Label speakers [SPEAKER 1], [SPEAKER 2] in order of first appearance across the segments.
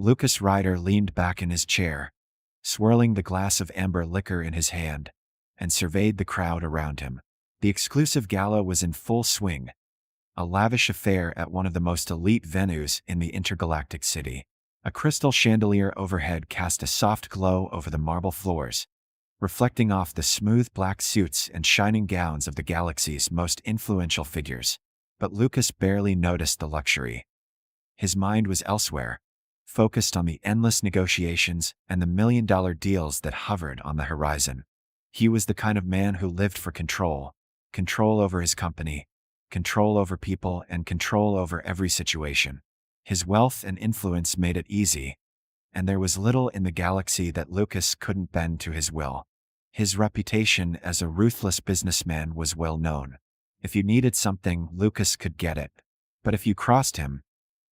[SPEAKER 1] Lucas Ryder leaned back in his chair, swirling the glass of amber liquor in his hand, and surveyed the crowd around him. The exclusive gala was in full swing, a lavish affair at one of the most elite venues in the intergalactic city. A crystal chandelier overhead cast a soft glow over the marble floors, reflecting off the smooth black suits and shining gowns of the galaxy's most influential figures. But Lucas barely noticed the luxury. His mind was elsewhere, focused on the endless negotiations and the million-dollar deals that hovered on the horizon. He was the kind of man who lived for control over his company, control over people, and control over every situation. His wealth and influence made it easy, and there was little in the galaxy that Lucas couldn't bend to his will. His reputation as a ruthless businessman was well known. If you needed something, Lucas could get it. But if you crossed him,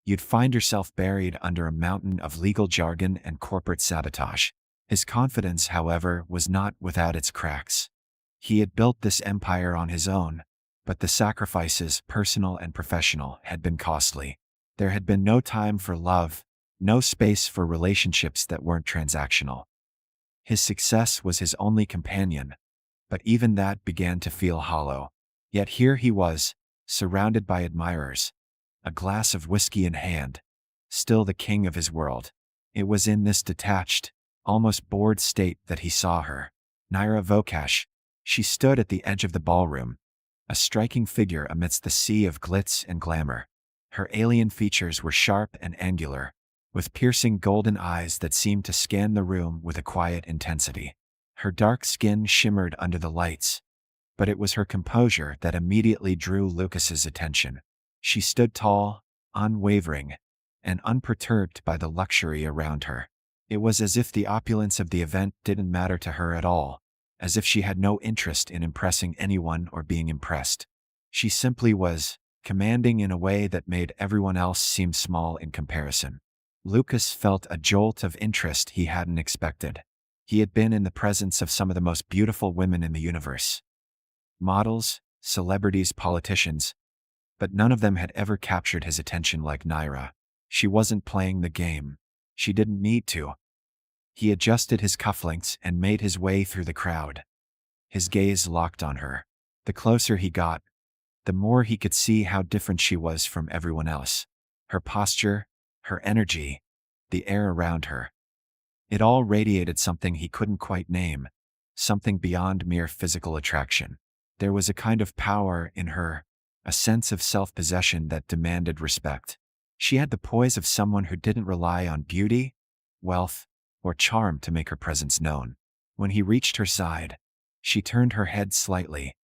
[SPEAKER 1] you'd find yourself buried under a mountain of legal jargon and corporate sabotage. His confidence, however, was not without its cracks. He had built this empire on his own, but the sacrifices, personal and professional, had been costly. There had been no time for love, no space for relationships that weren't transactional. His success was his only companion, but even that began to feel hollow. Yet here he was, surrounded by admirers, a glass of whiskey in hand, still the king of his world. It was in this detached, almost bored state that he saw her. Naira Vokash. She stood at the edge of the ballroom, a striking figure amidst the sea of glitz and glamour. Her alien features were sharp and angular, with piercing golden eyes that seemed to scan the room with a quiet intensity. Her dark skin shimmered under the lights, but it was her composure that immediately drew Lucas's attention. She stood tall, unwavering, and unperturbed by the luxury around her. It was as if the opulence of the event didn't matter to her at all, as if she had no interest in impressing anyone or being impressed. She simply was, commanding in a way that made everyone else seem small in comparison. Lucas felt a jolt of interest he hadn't expected. He had been in the presence of some of the most beautiful women in the universe. Models, celebrities, politicians, but none of them had ever captured his attention like Naira. She wasn't playing the game. She didn't need to. He adjusted his cufflinks and made his way through the crowd. His gaze locked on her. The closer he got, the more he could see how different she was from everyone else. Her posture, her energy, the air around her. It all radiated something he couldn't quite name, something beyond mere physical attraction. There was a kind of power in her, a sense of self-possession that demanded respect. She had the poise of someone who didn't rely on beauty, wealth, or charm to make her presence known. When he reached her side, she turned her head slightly,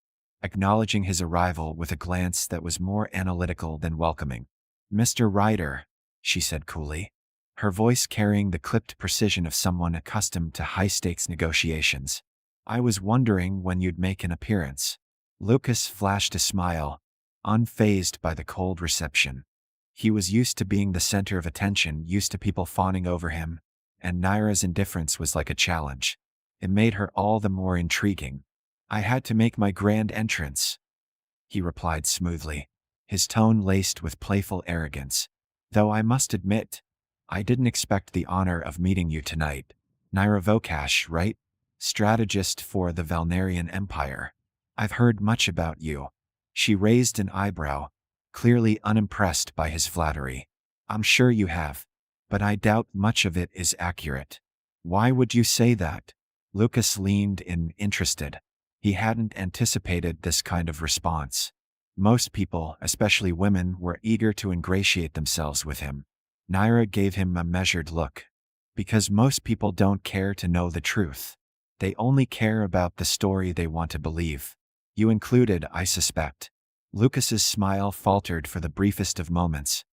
[SPEAKER 1] acknowledging his arrival with a glance that was more analytical than welcoming. "Mr. Ryder," she said coolly, her voice carrying the clipped precision of someone accustomed to high-stakes negotiations. "I was wondering when you'd make an appearance." Lucas flashed a smile, unfazed by the cold reception. He was used to being the center of attention, used to people fawning over him, and Naira's indifference was like a challenge. It made her all the more intriguing. "I had to make my grand entrance," he replied smoothly, his tone laced with playful arrogance. "Though I must admit, I didn't expect the honor of meeting you tonight. Naira Vokash, right? Strategist for the Valnarian Empire. I've heard much about you." She raised an eyebrow, clearly unimpressed by his flattery. "I'm sure you have, but I doubt much of it is accurate." "Why would you say that?" Lucas leaned in, interested. He hadn't anticipated this kind of response. Most people, especially women, were eager to ingratiate themselves with him. Naira gave him a measured look. "Because most people don't care to know the truth. They only care about the story they want to believe. You included, I suspect." Lucas's smile faltered for the briefest of moments,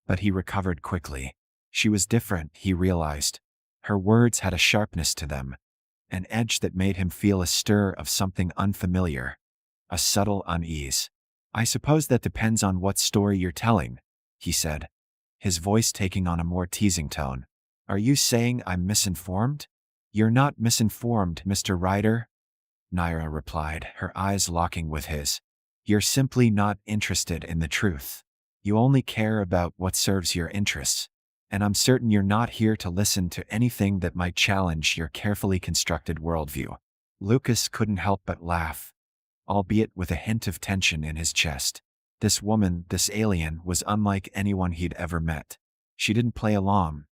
[SPEAKER 1] but he recovered quickly. She was different, he realized. Her words had a sharpness to them, an edge that made him feel a stir of something unfamiliar, a subtle unease. "I suppose that depends on what story you're telling," he said, his voice taking on a more teasing tone. "Are you saying I'm misinformed?" "You're not misinformed, Mr. Ryder," Naira replied, her eyes locking with his. "You're simply not interested in the truth. You only care about what serves your interests." And I'm certain you're not here to listen to anything that might challenge your carefully constructed worldview. Lucas couldn't help but laugh, albeit with a hint of tension in his chest. This woman, this alien, was unlike anyone he'd ever met. She didn't play along,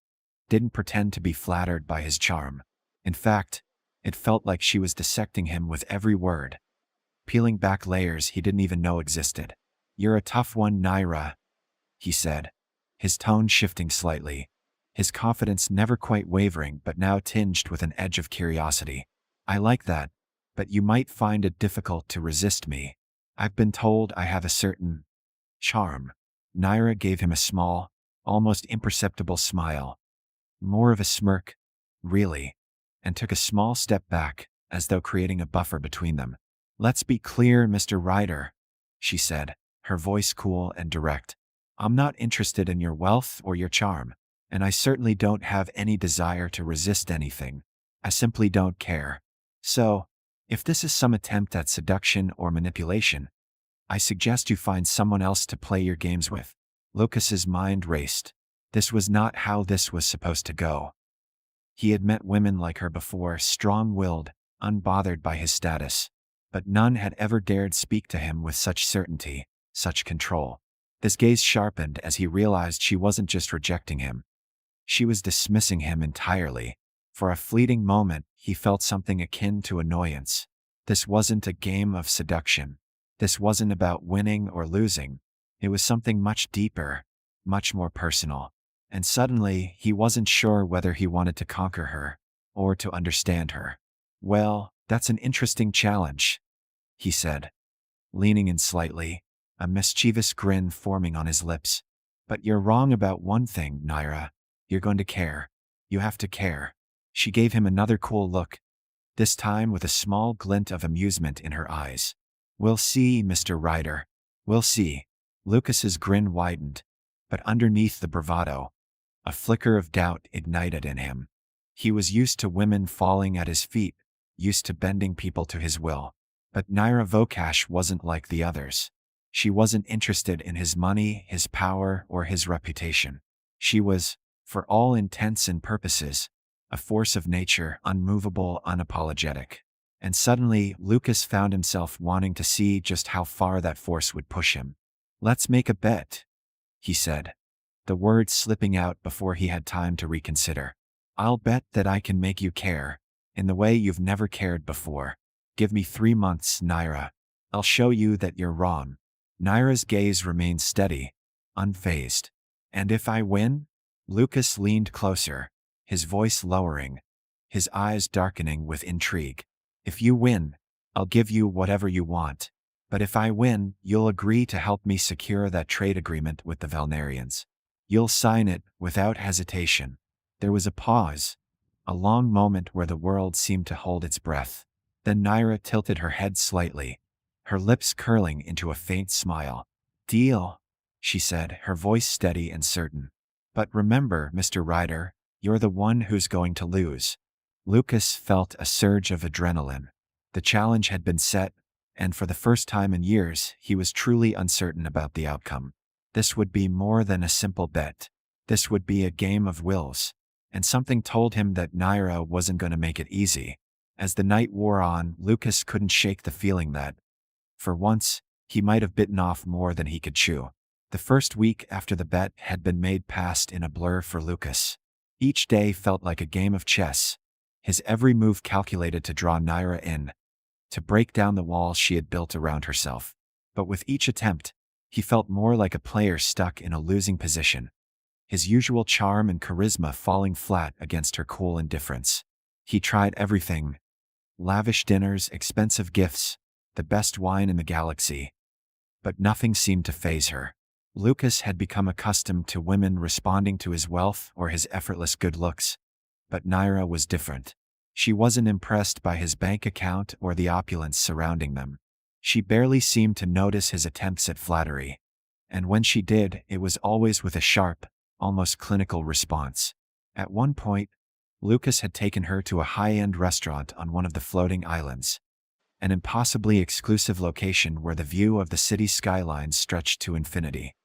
[SPEAKER 1] didn't pretend to be flattered by his charm. In fact, it felt like she was dissecting him with every word, peeling back layers he didn't even know existed. "You're a tough one, Naira," he said, his tone shifting slightly, his confidence never quite wavering but now tinged with an edge of curiosity. "I like that, but you might find it difficult to resist me. I've been told I have a certain charm." Naira gave him a small, almost imperceptible smile, more of a smirk, really, and took a small step back, as though creating a buffer between them. "Let's be clear, Mr. Ryder," she said, her voice cool and direct. "I'm not interested in your wealth or your charm, and I certainly don't have any desire to resist anything. I simply don't care. So, if this is some attempt at seduction or manipulation, I suggest you find someone else to play your games with." Lucas's mind raced. This was not how this was supposed to go. He had met women like her before, strong-willed, unbothered by his status, but none had ever dared speak to him with such certainty, such control. His gaze sharpened as he realized she wasn't just rejecting him. She was dismissing him entirely. For a fleeting moment, he felt something akin to annoyance. This wasn't a game of seduction. This wasn't about winning or losing. It was something much deeper, much more personal. And suddenly, he wasn't sure whether he wanted to conquer her or to understand her. "Well, that's an interesting challenge," he said, leaning in slightly, a mischievous grin forming on his lips. "But you're wrong about one thing, Naira. You're going to care. You have to care." She gave him another cool look, this time with a small glint of amusement in her eyes. "We'll see, Mr. Ryder. We'll see." Lucas's grin widened, but underneath the bravado, a flicker of doubt ignited in him. He was used to women falling at his feet, used to bending people to his will. But Naira Vokash wasn't like the others. She wasn't interested in his money, his power, or his reputation. She was, for all intents and purposes, a force of nature, unmovable, unapologetic. And suddenly, Lucas found himself wanting to see just how far that force would push him. "Let's make a bet," he said, the words slipping out before he had time to reconsider. "I'll bet that I can make you care, in the way you've never cared before. Give me 3 months, Naira. I'll show you that you're wrong." Naira's gaze remained steady, unfazed. "And if I win?" Lucas leaned closer, his voice lowering, his eyes darkening with intrigue. "If you win, I'll give you whatever you want. But if I win, you'll agree to help me secure that trade agreement with the Valnarians. You'll sign it without hesitation." There was a pause, a long moment where the world seemed to hold its breath. Then Naira tilted her head slightly, her lips curling into a faint smile. "Deal," she said, her voice steady and certain. "But remember, Mr. Ryder, you're the one who's going to lose." Lucas felt a surge of adrenaline. The challenge had been set, and for the first time in years, he was truly uncertain about the outcome. This would be more than a simple bet. This would be a game of wills. And something told him that Naira wasn't going to make it easy. As the night wore on, Lucas couldn't shake the feeling that, for once, he might have bitten off more than he could chew. The first week after the bet had been made passed in a blur for Lucas. Each day felt like a game of chess, his every move calculated to draw Naira in, to break down the walls she had built around herself. But with each attempt, he felt more like a player stuck in a losing position, his usual charm and charisma falling flat against her cool indifference. He tried everything: lavish dinners, expensive gifts, the best wine in the galaxy. But nothing seemed to faze her. Lucas had become accustomed to women responding to his wealth or his effortless good looks. But Naira was different. She wasn't impressed by his bank account or the opulence surrounding them. She barely seemed to notice his attempts at flattery. And when she did, it was always with a sharp, almost clinical response. At one point, Lucas had taken her to a high-end restaurant on one of the floating islands, an impossibly exclusive location where the view of the city skyline stretched to infinity.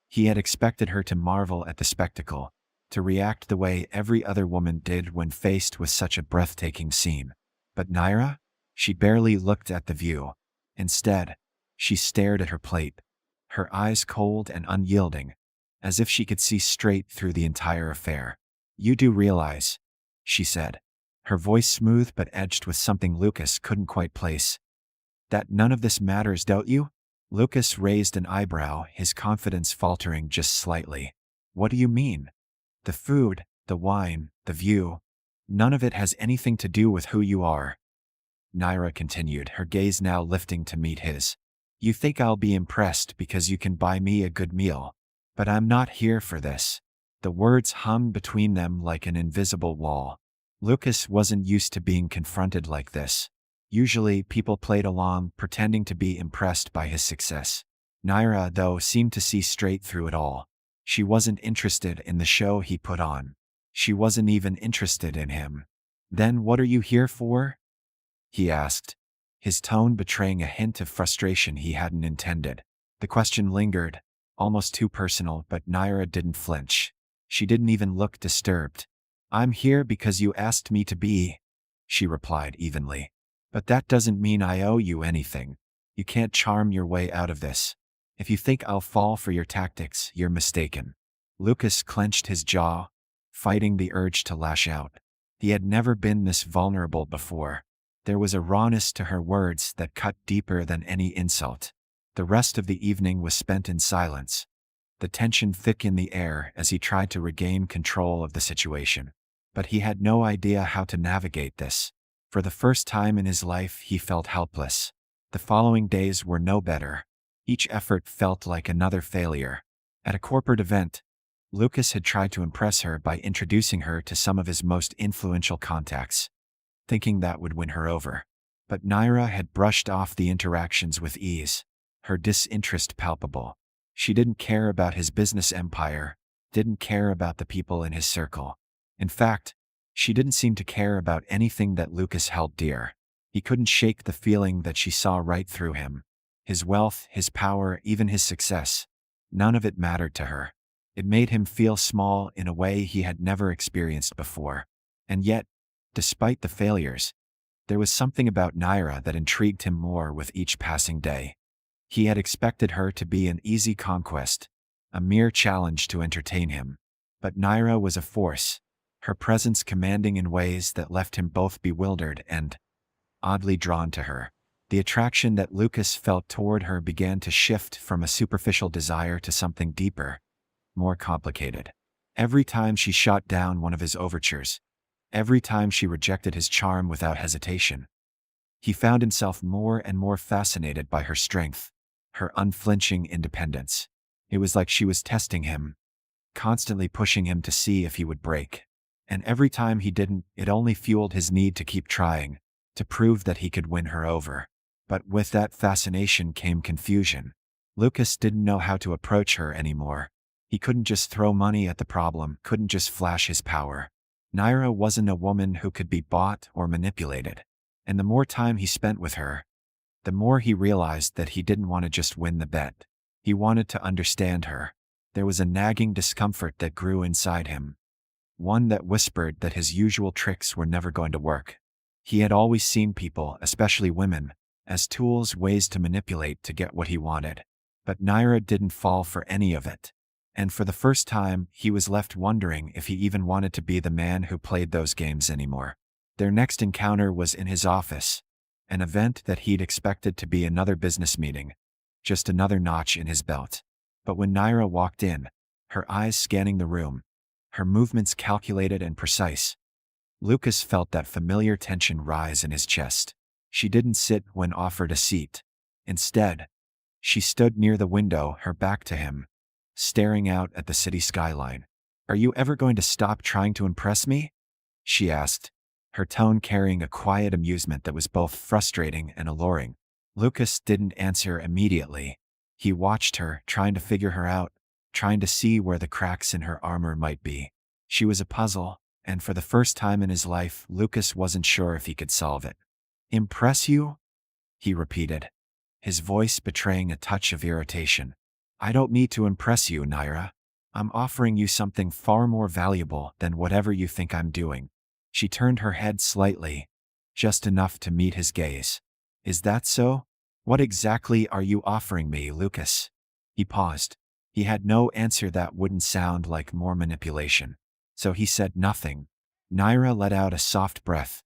[SPEAKER 1] He had expected her to marvel at the spectacle, to react the way every other woman did when faced with such a breathtaking scene. But Naira? She barely looked at the view. Instead, she stared at her plate, her eyes cold and unyielding, as if she could see straight through the entire affair. "You do realize," she said, her voice smooth but edged with something Lucas couldn't quite place, "that none of this matters, don't you?" Lucas raised an eyebrow, his confidence faltering just slightly. "What do you mean?" "The food, the wine, the view. None of it has anything to do with who you are," Naira continued, her gaze now lifting to meet his. "You think I'll be impressed because you can buy me a good meal. But I'm not here for this." The words hung between them like an invisible wall. Lucas wasn't used to being confronted like this. Usually, people played along, pretending to be impressed by his success. Naira, though, seemed to see straight through it all. She wasn't interested in the show he put on. She wasn't even interested in him. "Then what are you here for?" he asked, his tone betraying a hint of frustration he hadn't intended. The question lingered, almost too personal, but Naira didn't flinch. She didn't even look disturbed. "I'm here because you asked me to be," she replied evenly. "But that doesn't mean I owe you anything. You can't charm your way out of this. If you think I'll fall for your tactics, you're mistaken." Lucas clenched his jaw, fighting the urge to lash out. He had never been this vulnerable before. There was a rawness to her words that cut deeper than any insult. The rest of the evening was spent in silence, the tension thick in the air as he tried to regain control of the situation. But he had no idea how to navigate this. For the first time in his life, he felt helpless. The following days were no better. Each effort felt like another failure. At a corporate event, Lucas had tried to impress her by introducing her to some of his most influential contacts, thinking that would win her over. But Naira had brushed off the interactions with ease, her disinterest palpable. She didn't care about his business empire, didn't care about the people in his circle. In fact, she didn't seem to care about anything that Lucas held dear. He couldn't shake the feeling that she saw right through him. His wealth, his power, even his success. None of it mattered to her. It made him feel small in a way he had never experienced before. And yet, despite the failures, there was something about Naira that intrigued him more with each passing day. He had expected her to be an easy conquest, a mere challenge to entertain him. But Naira was a force, her presence commanding in ways that left him both bewildered and oddly drawn to her. The attraction that Lucas felt toward her began to shift from a superficial desire to something deeper, more complicated. Every time she shot down one of his overtures, every time she rejected his charm without hesitation, he found himself more and more fascinated by her strength, her unflinching independence. It was like she was testing him, constantly pushing him to see if he would break. And every time he didn't, it only fueled his need to keep trying, to prove that he could win her over. But with that fascination came confusion. Lucas didn't know how to approach her anymore. He couldn't just throw money at the problem, couldn't just flash his power. Naira wasn't a woman who could be bought or manipulated. And the more time he spent with her, the more he realized that he didn't want to just win the bet. He wanted to understand her. There was a nagging discomfort that grew inside him, one that whispered that his usual tricks were never going to work. He had always seen people, especially women, as tools, ways to manipulate to get what he wanted. But Naira didn't fall for any of it. And for the first time, he was left wondering if he even wanted to be the man who played those games anymore. Their next encounter was in his office, an event that he'd expected to be another business meeting, just another notch in his belt. But when Naira walked in, her eyes scanning the room, her movements calculated and precise, Lucas felt that familiar tension rise in his chest. She didn't sit when offered a seat. Instead, she stood near the window, her back to him, staring out at the city skyline. "Are you ever going to stop trying to impress me?" she asked, her tone carrying a quiet amusement that was both frustrating and alluring. Lucas didn't answer immediately. He watched her, trying to figure her out, trying to see where the cracks in her armor might be. She was a puzzle, and for the first time in his life, Lucas wasn't sure if he could solve it. "Impress you?" he repeated, his voice betraying a touch of irritation. "I don't need to impress you, Naira. I'm offering you something far more valuable than whatever you think I'm doing. She turned her head slightly, just enough to meet his gaze. Is that so? What exactly are you offering me, Lucas? He paused. He had no answer that wouldn't sound like more manipulation. So he said nothing. Naira let out a soft breath,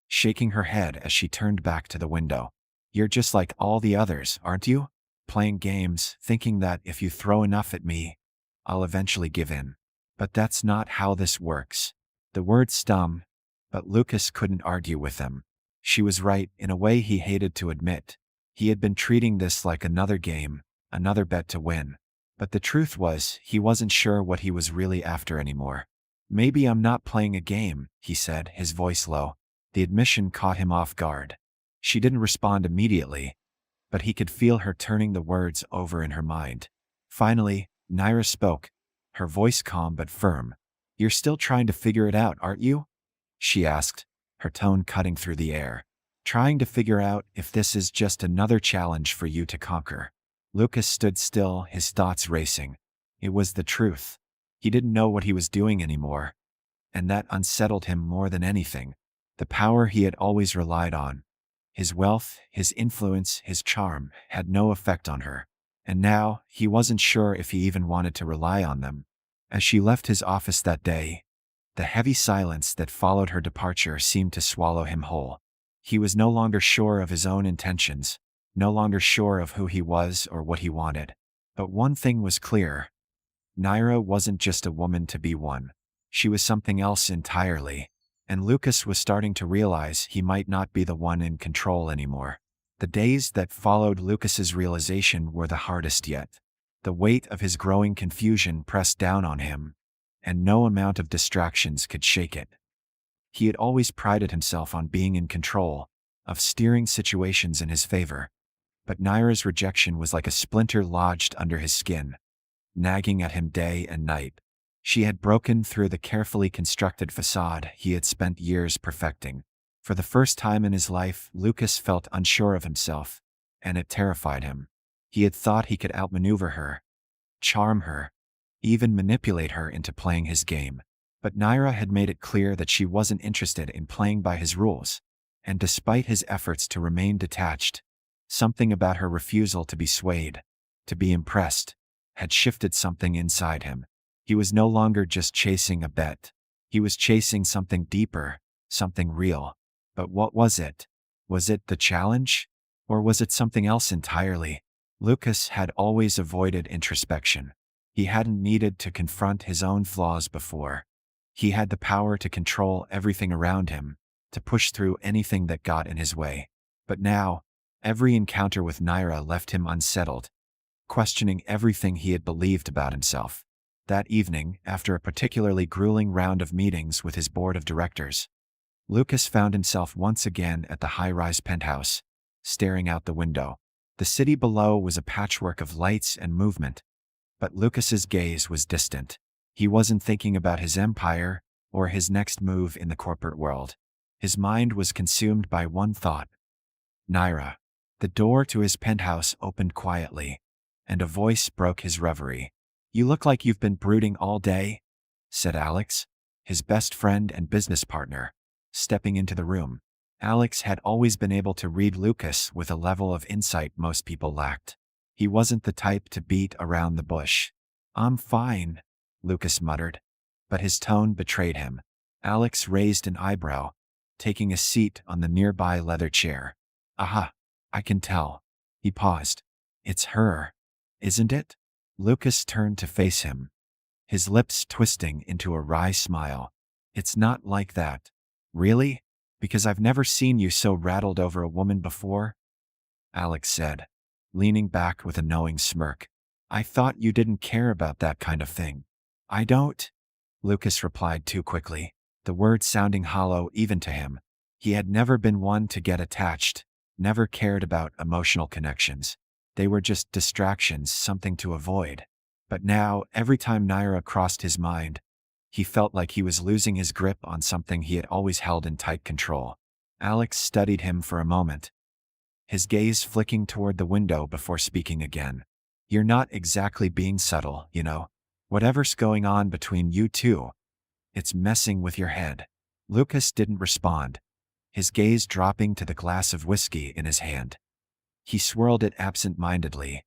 [SPEAKER 1] shaking her head as she turned back to the window. You're just like all the others, aren't you? Playing games, thinking that if you throw enough at me, I'll eventually give in. But that's not how this works. The words stung, but Lucas couldn't argue with them. She was right in a way he hated to admit. He had been treating this like another game, another bet to win. But the truth was, he wasn't sure what he was really after anymore. Maybe I'm not playing a game, he said, his voice low. The admission caught him off guard. She didn't respond immediately, but he could feel her turning the words over in her mind. Finally, Naira spoke, her voice calm but firm. You're still trying to figure it out, aren't you? She asked, her tone cutting through the air. Trying to figure out if this is just another challenge for you to conquer. Lucas stood still, his thoughts racing. It was the truth. He didn't know what he was doing anymore, and that unsettled him more than anything. The power he had always relied on, his wealth, his influence, his charm, had no effect on her. And now, he wasn't sure if he even wanted to rely on them. As she left his office that day, the heavy silence that followed her departure seemed to swallow him whole. He was no longer sure of his own intentions, no longer sure of who he was or what he wanted. But one thing was clear. Naira wasn't just a woman to be won. She was something else entirely. And Lucas was starting to realize he might not be the one in control anymore. The days that followed Lucas's realization were the hardest yet. The weight of his growing confusion pressed down on him, and no amount of distractions could shake it. He had always prided himself on being in control, of steering situations in his favor. But Naira's rejection was like a splinter lodged under his skin, nagging at him day and night. She had broken through the carefully constructed facade he had spent years perfecting. For the first time in his life, Lucas felt unsure of himself, and it terrified him. He had thought he could outmaneuver her, charm her, even manipulate her into playing his game. But Naira had made it clear that she wasn't interested in playing by his rules. And despite his efforts to remain detached, something about her refusal to be swayed, to be impressed, had shifted something inside him. He was no longer just chasing a bet. He was chasing something deeper, something real. But what was it? Was it the challenge? Or was it something else entirely? Lucas had always avoided introspection. He hadn't needed to confront his own flaws before. He had the power to control everything around him, to push through anything that got in his way. But now, every encounter with Naira left him unsettled, questioning everything he had believed about himself. That evening, after a particularly grueling round of meetings with his board of directors, Lucas found himself once again at the high-rise penthouse, staring out the window. The city below was a patchwork of lights and movement, but Lucas's gaze was distant. He wasn't thinking about his empire or his next move in the corporate world. His mind was consumed by one thought: Naira. The door to his penthouse opened quietly, and a voice broke his reverie. "You look like you've been brooding all day," said Alex, his best friend and business partner, stepping into the room. Alex had always been able to read Lucas with a level of insight most people lacked. He wasn't the type to beat around the bush. "I'm fine," Lucas muttered, but his tone betrayed him. Alex raised an eyebrow, taking a seat on the nearby leather chair. "Aha, I can tell." He paused. "It's her, isn't it?" Lucas turned to face him, his lips twisting into a wry smile. "It's not like that." "Really? Because I've never seen you so rattled over a woman before," Alex said, leaning back with a knowing smirk. "I thought you didn't care about that kind of thing." "I don't," Lucas replied too quickly, the words sounding hollow even to him. He had never been one to get attached, never cared about emotional connections. They were just distractions, something to avoid. But now, every time Naira crossed his mind, he felt like he was losing his grip on something he had always held in tight control. Alex studied him for a moment, his gaze flicking toward the window before speaking again. "You're not exactly being subtle, you know." Whatever's going on between you two, it's messing with your head. Lucas didn't respond, his gaze dropping to the glass of whiskey in his hand. He swirled it absent-mindedly,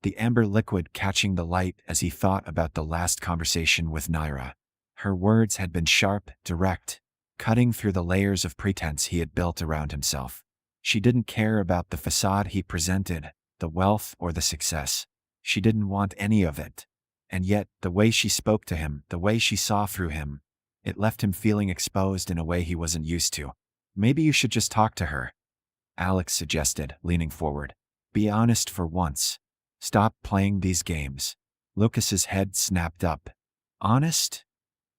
[SPEAKER 1] the amber liquid catching the light as he thought about the last conversation with Naira. Her words had been sharp, direct, cutting through the layers of pretense he had built around himself. She didn't care about the facade he presented, the wealth or the success. She didn't want any of it. And yet, the way she spoke to him, the way she saw through him, it left him feeling exposed in a way he wasn't used to. Maybe you should just talk to her, Alex suggested, leaning forward. Be honest for once. Stop playing these games. Lucas's head snapped up. Honest?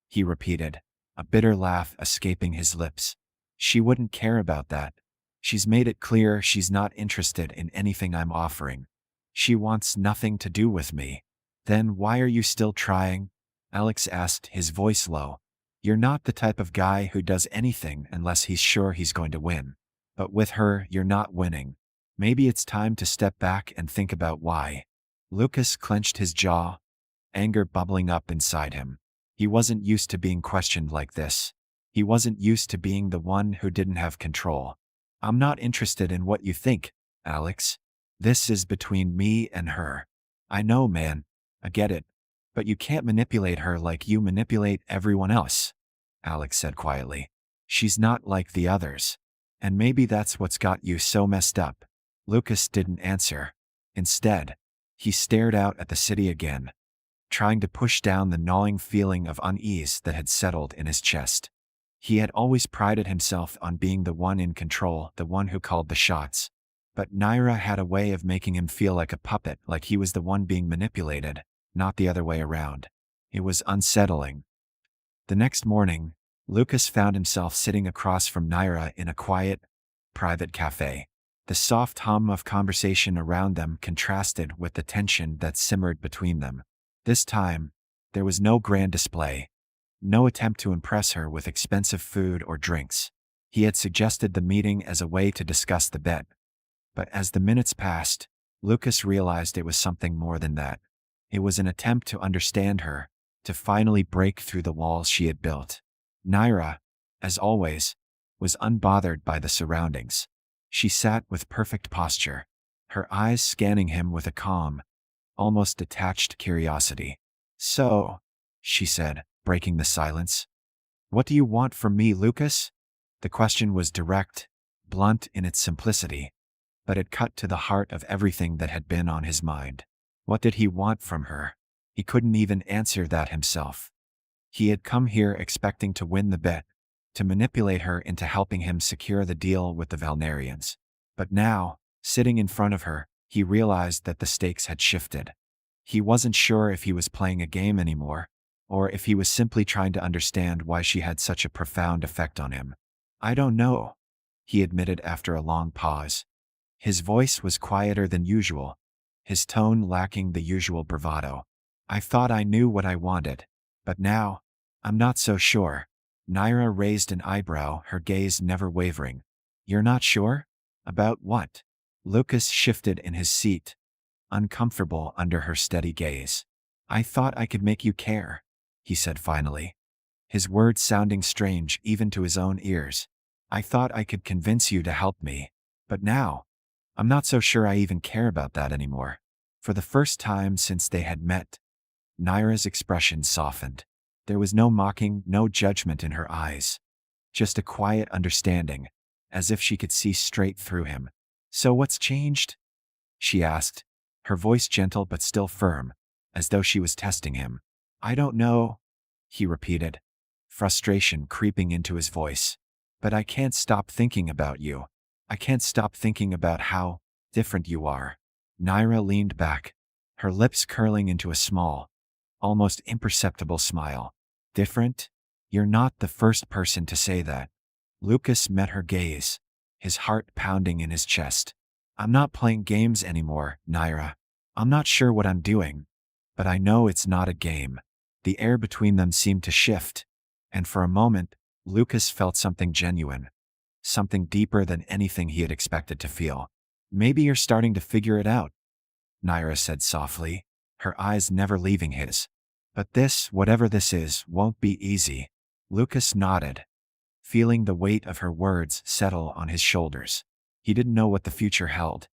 [SPEAKER 1] He repeated, a bitter laugh escaping his lips. She wouldn't care about that. She's made it clear she's not interested in anything I'm offering. She wants nothing to do with me. Then why are you still trying? Alex asked, his voice low. You're not the type of guy who does anything unless he's sure he's going to win. But with her, you're not winning. Maybe it's time to step back and think about why. Lucas clenched his jaw, anger bubbling up inside him. He wasn't used to being questioned like this. He wasn't used to being the one who didn't have control. I'm not interested in what you think, Alex. This is between me and her. I know, man. I get it. But you can't manipulate her like you manipulate everyone else, Alex said quietly. She's not like the others. And maybe that's what's got you so messed up. Lucas didn't answer. Instead, he stared out at the city again, trying to push down the gnawing feeling of unease that had settled in his chest. He had always prided himself on being the one in control, the one who called the shots. But Naira had a way of making him feel like a puppet, like he was the one being manipulated, not the other way around. It was unsettling. The next morning, Lucas found himself sitting across from Naira in a quiet, private cafe. The soft hum of conversation around them contrasted with the tension that simmered between them. This time, there was no grand display, no attempt to impress her with expensive food or drinks. He had suggested the meeting as a way to discuss the bet. But as the minutes passed, Lucas realized it was something more than that. It was an attempt to understand her, to finally break through the walls she had built. Naira, as always, was unbothered by the surroundings. She sat with perfect posture, her eyes scanning him with a calm, almost detached curiosity. So, she said, breaking the silence. What do you want from me, Lucas? The question was direct, blunt in its simplicity, but it cut to the heart of everything that had been on his mind. What did he want from her? He couldn't even answer that himself. He had come here expecting to win the bet, to manipulate her into helping him secure the deal with the Valnarians. But now, sitting in front of her, he realized that the stakes had shifted. He wasn't sure if he was playing a game anymore, or if he was simply trying to understand why she had such a profound effect on him. I don't know, he admitted after a long pause. His voice was quieter than usual, his tone lacking the usual bravado. I thought I knew what I wanted, but now, I'm not so sure. Naira raised an eyebrow, her gaze never wavering. You're not sure? About what? Lucas shifted in his seat, uncomfortable under her steady gaze. I thought I could make you care, he said finally, his words sounding strange even to his own ears. I thought I could convince you to help me, but now, I'm not so sure I even care about that anymore. For the first time since they had met, Naira's expression softened. There was no mocking, no judgment in her eyes. Just a quiet understanding, as if she could see straight through him. So what's changed? She asked, her voice gentle but still firm, as though she was testing him. I don't know, he repeated, frustration creeping into his voice. But I can't stop thinking about you. I can't stop thinking about how different you are. Naira leaned back, her lips curling into a small, almost imperceptible smile. Different? You're not the first person to say that. Lucas met her gaze, his heart pounding in his chest. I'm not playing games anymore, Naira. I'm not sure what I'm doing, but I know it's not a game. The air between them seemed to shift, and for a moment, Lucas felt something genuine, something deeper than anything he had expected to feel. Maybe you're starting to figure it out, Naira said softly, her eyes never leaving his. But this, whatever this is, won't be easy. Lucas nodded, feeling the weight of her words settle on his shoulders. He didn't know what the future held,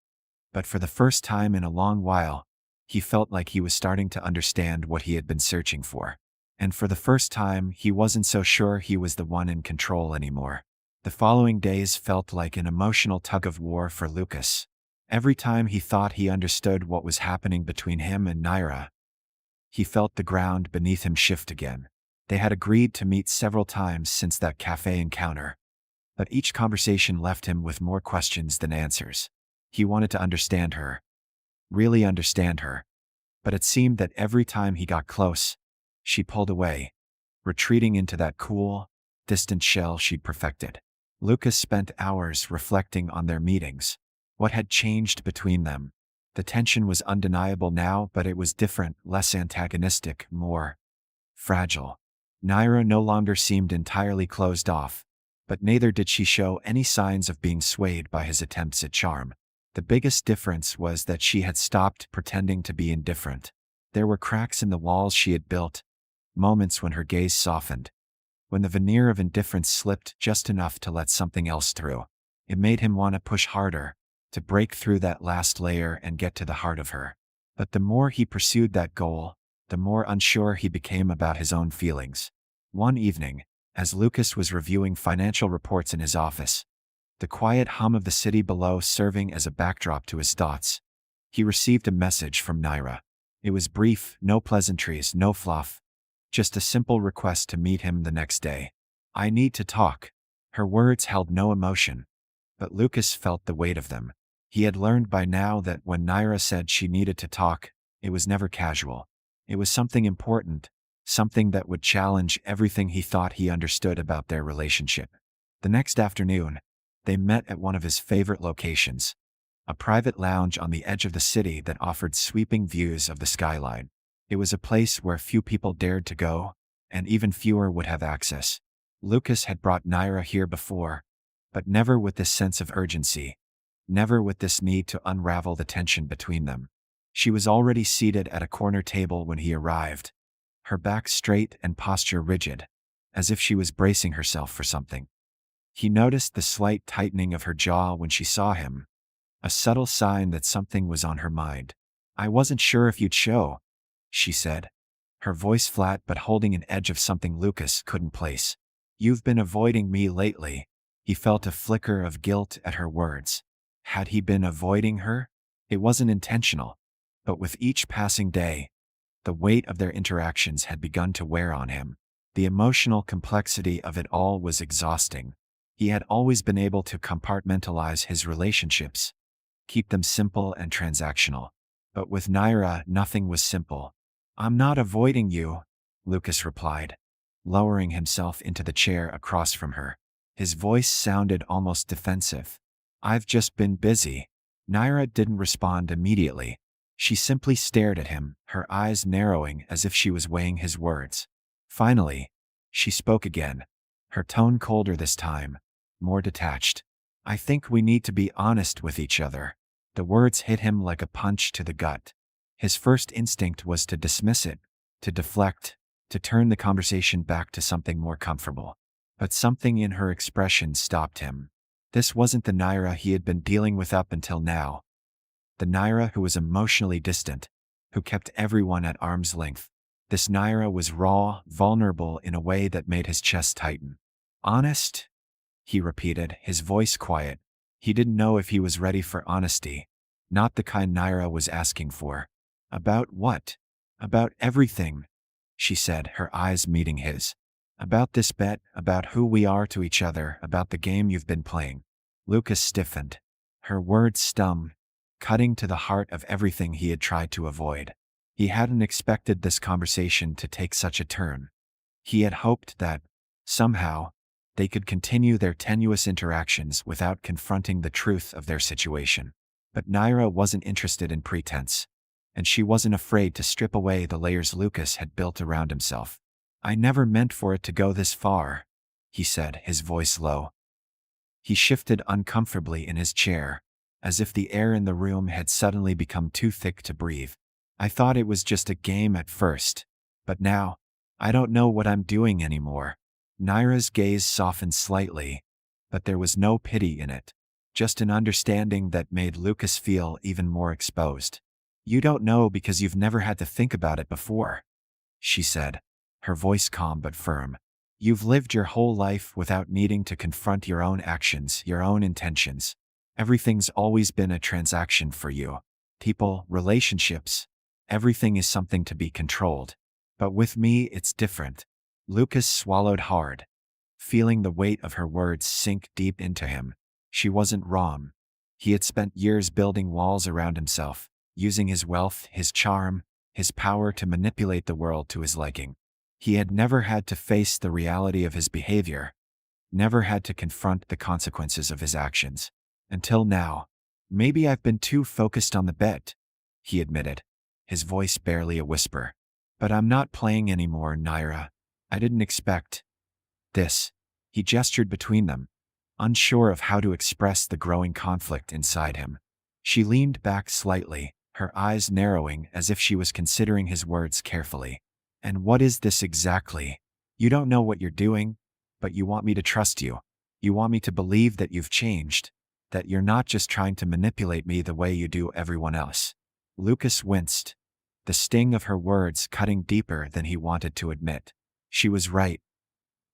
[SPEAKER 1] but for the first time in a long while, he felt like he was starting to understand what he had been searching for. And for the first time, he wasn't so sure he was the one in control anymore. The following days felt like an emotional tug-of-war for Lucas. Every time he thought he understood what was happening between him and Naira, he felt the ground beneath him shift again. They had agreed to meet several times since that cafe encounter, but each conversation left him with more questions than answers. He wanted to understand her, really understand her, but it seemed that every time he got close, she pulled away, retreating into that cool, distant shell she'd perfected. Lucas spent hours reflecting on their meetings. What had changed between them? The tension was undeniable now, but it was different, less antagonistic, more fragile. Naira no longer seemed entirely closed off, but neither did she show any signs of being swayed by his attempts at charm. The biggest difference was that she had stopped pretending to be indifferent. There were cracks in the walls she had built, moments when her gaze softened, when the veneer of indifference slipped just enough to let something else through. It made him want to push harder, to break through that last layer and get to the heart of her. But the more he pursued that goal, the more unsure he became about his own feelings. One evening, as Lucas was reviewing financial reports in his office, the quiet hum of the city below serving as a backdrop to his thoughts, he received a message from Naira. It was brief, no pleasantries, no fluff, just a simple request to meet him the next day. "I need to talk." Her words held no emotion, but Lucas felt the weight of them. He had learned by now that when Naira said she needed to talk, it was never casual. It was something important, something that would challenge everything he thought he understood about their relationship. The next afternoon, they met at one of his favorite locations, a private lounge on the edge of the city that offered sweeping views of the skyline. It was a place where few people dared to go, and even fewer would have access. Lucas had brought Naira here before, but never with this sense of urgency, never with this need to unravel the tension between them. She was already seated at a corner table when he arrived, her back straight and posture rigid, as if she was bracing herself for something. He noticed the slight tightening of her jaw when she saw him, a subtle sign that something was on her mind. "I wasn't sure if you'd show," she said, her voice flat but holding an edge of something Lucas couldn't place. "You've been avoiding me lately." He felt a flicker of guilt at her words. Had he been avoiding her? It wasn't intentional, but with each passing day, the weight of their interactions had begun to wear on him. The emotional complexity of it all was exhausting. He had always been able to compartmentalize his relationships, keep them simple and transactional. But with Naira, nothing was simple. "I'm not avoiding you," Lucas replied, lowering himself into the chair across from her. His voice sounded almost defensive. "I've just been busy." Naira didn't respond immediately. She simply stared at him, her eyes narrowing as if she was weighing his words. Finally, she spoke again, her tone colder this time, more detached. "I think we need to be honest with each other." The words hit him like a punch to the gut. His first instinct was to dismiss it, to deflect, to turn the conversation back to something more comfortable. But something in her expression stopped him. This wasn't the Naira he had been dealing with up until now. The Naira who was emotionally distant, who kept everyone at arm's length. This Naira was raw, vulnerable in a way that made his chest tighten. "Honest?" he repeated, his voice quiet. He didn't know if he was ready for honesty, not the kind Naira was asking for. "About what?" "About everything," she said, her eyes meeting his. "About this bet, about who we are to each other, about the game you've been playing." Lucas stiffened. Her words stung, cutting to the heart of everything he had tried to avoid. He hadn't expected this conversation to take such a turn. He had hoped that, somehow, they could continue their tenuous interactions without confronting the truth of their situation. But Naira wasn't interested in pretense, and she wasn't afraid to strip away the layers Lucas had built around himself. "I never meant for it to go this far," he said, his voice low. He shifted uncomfortably in his chair, as if the air in the room had suddenly become too thick to breathe. "I thought it was just a game at first, But now, I don't know what I'm doing anymore. Naira's gaze softened slightly, but there was no pity in it, just an understanding that made Lucas feel even more exposed. You don't know because you've never had to think about it before, she said, her voice calm but firm. You've lived your whole life without needing to confront your own actions, your own intentions. Everything's always been a transaction for you. People, relationships, everything is something to be controlled. But with me, it's different. Lucas swallowed hard, feeling the weight of her words sink deep into him. She wasn't wrong. He had spent years building walls around himself, using his wealth, his charm, his power to manipulate the world to his liking. He had never had to face the reality of his behavior, never had to confront the consequences of his actions. Until now. Maybe I've been too focused on the bet, he admitted, his voice barely a whisper. But I'm not playing anymore, Naira. I didn't expect this. He gestured between them, unsure of how to express the growing conflict inside him. She leaned back slightly, her eyes narrowing as if she was considering his words carefully. And what is this exactly? You don't know what you're doing, but you want me to trust you. You want me to believe that you've changed, that you're not just trying to manipulate me the way you do everyone else. Lucas winced, the sting of her words cutting deeper than he wanted to admit. She was right.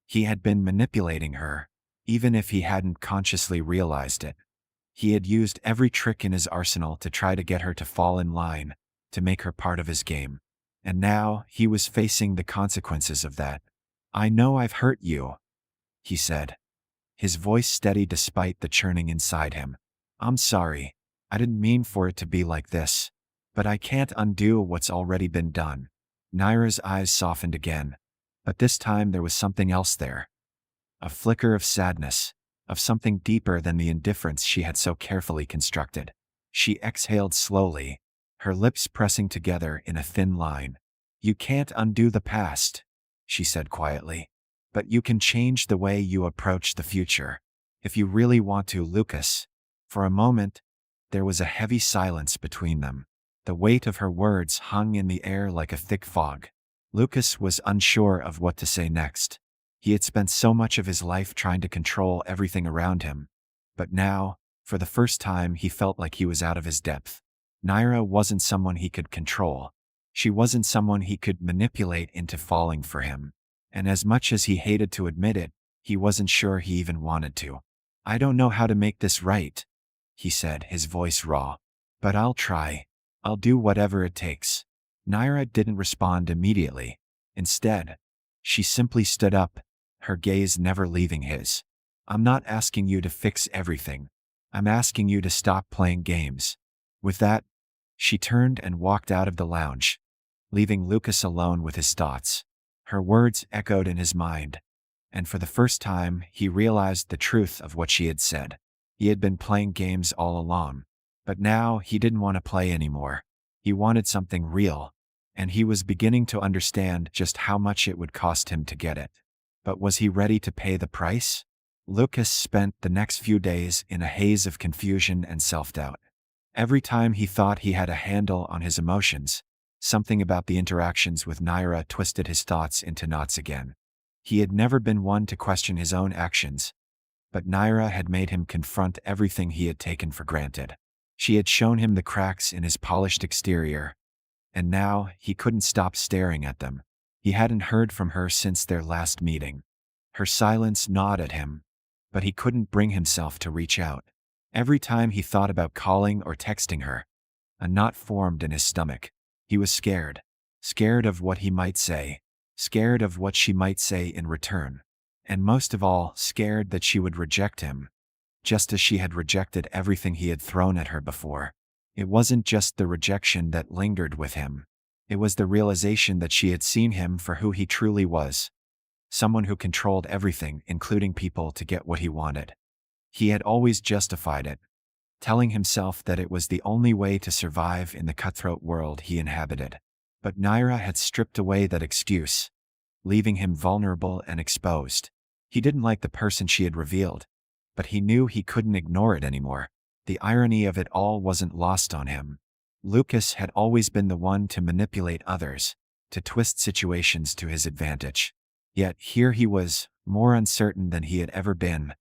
[SPEAKER 1] He had been manipulating her, even if he hadn't consciously realized it. He had used every trick in his arsenal to try to get her to fall in line, to make her part of his game. And now he was facing the consequences of that. I know I've hurt you, he said, his voice steady despite the churning inside him. I'm sorry. I didn't mean for it to be like this. But I can't undo what's already been done. Naira's eyes softened again. But this time there was something else there. A flicker of sadness, of something deeper than the indifference she had so carefully constructed. She exhaled slowly, her lips pressing together in a thin line. You can't undo the past, she said quietly. But you can change the way you approach the future. If you really want to, Lucas. For a moment, there was a heavy silence between them. The weight of her words hung in the air like a thick fog. Lucas was unsure of what to say next. He had spent so much of his life trying to control everything around him. But now, for the first time, he felt like he was out of his depth. Naira wasn't someone he could control. She wasn't someone he could manipulate into falling for him. And as much as he hated to admit it, he wasn't sure he even wanted to. I don't know how to make this right, he said, his voice raw. But I'll try. I'll do whatever it takes. Naira didn't respond immediately. Instead, she simply stood up, her gaze never leaving his. I'm not asking you to fix everything. I'm asking you to stop playing games. With that, she turned and walked out of the lounge, leaving Lucas alone with his thoughts. Her words echoed in his mind, and for the first time he realized the truth of what she had said. He had been playing games all along, but now he didn't want to play anymore. He wanted something real, and he was beginning to understand just how much it would cost him to get it. But was he ready to pay the price? Lucas spent the next few days in a haze of confusion and self-doubt. Every time he thought he had a handle on his emotions, something about the interactions with Naira twisted his thoughts into knots again. He had never been one to question his own actions, but Naira had made him confront everything he had taken for granted. She had shown him the cracks in his polished exterior, and now he couldn't stop staring at them. He hadn't heard from her since their last meeting. Her silence gnawed at him, but he couldn't bring himself to reach out. Every time he thought about calling or texting her, a knot formed in his stomach. He was scared. Scared of what he might say. Scared of what she might say in return. And most of all, scared that she would reject him, just as she had rejected everything he had thrown at her before. It wasn't just the rejection that lingered with him. It was the realization that she had seen him for who he truly was. Someone who controlled everything, including people, to get what he wanted. He had always justified it, telling himself that it was the only way to survive in the cutthroat world he inhabited. But Naira had stripped away that excuse, leaving him vulnerable and exposed. He didn't like the person she had revealed, but he knew he couldn't ignore it anymore. The irony of it all wasn't lost on him. Lucas had always been the one to manipulate others, to twist situations to his advantage. Yet here he was, more uncertain than he had ever been,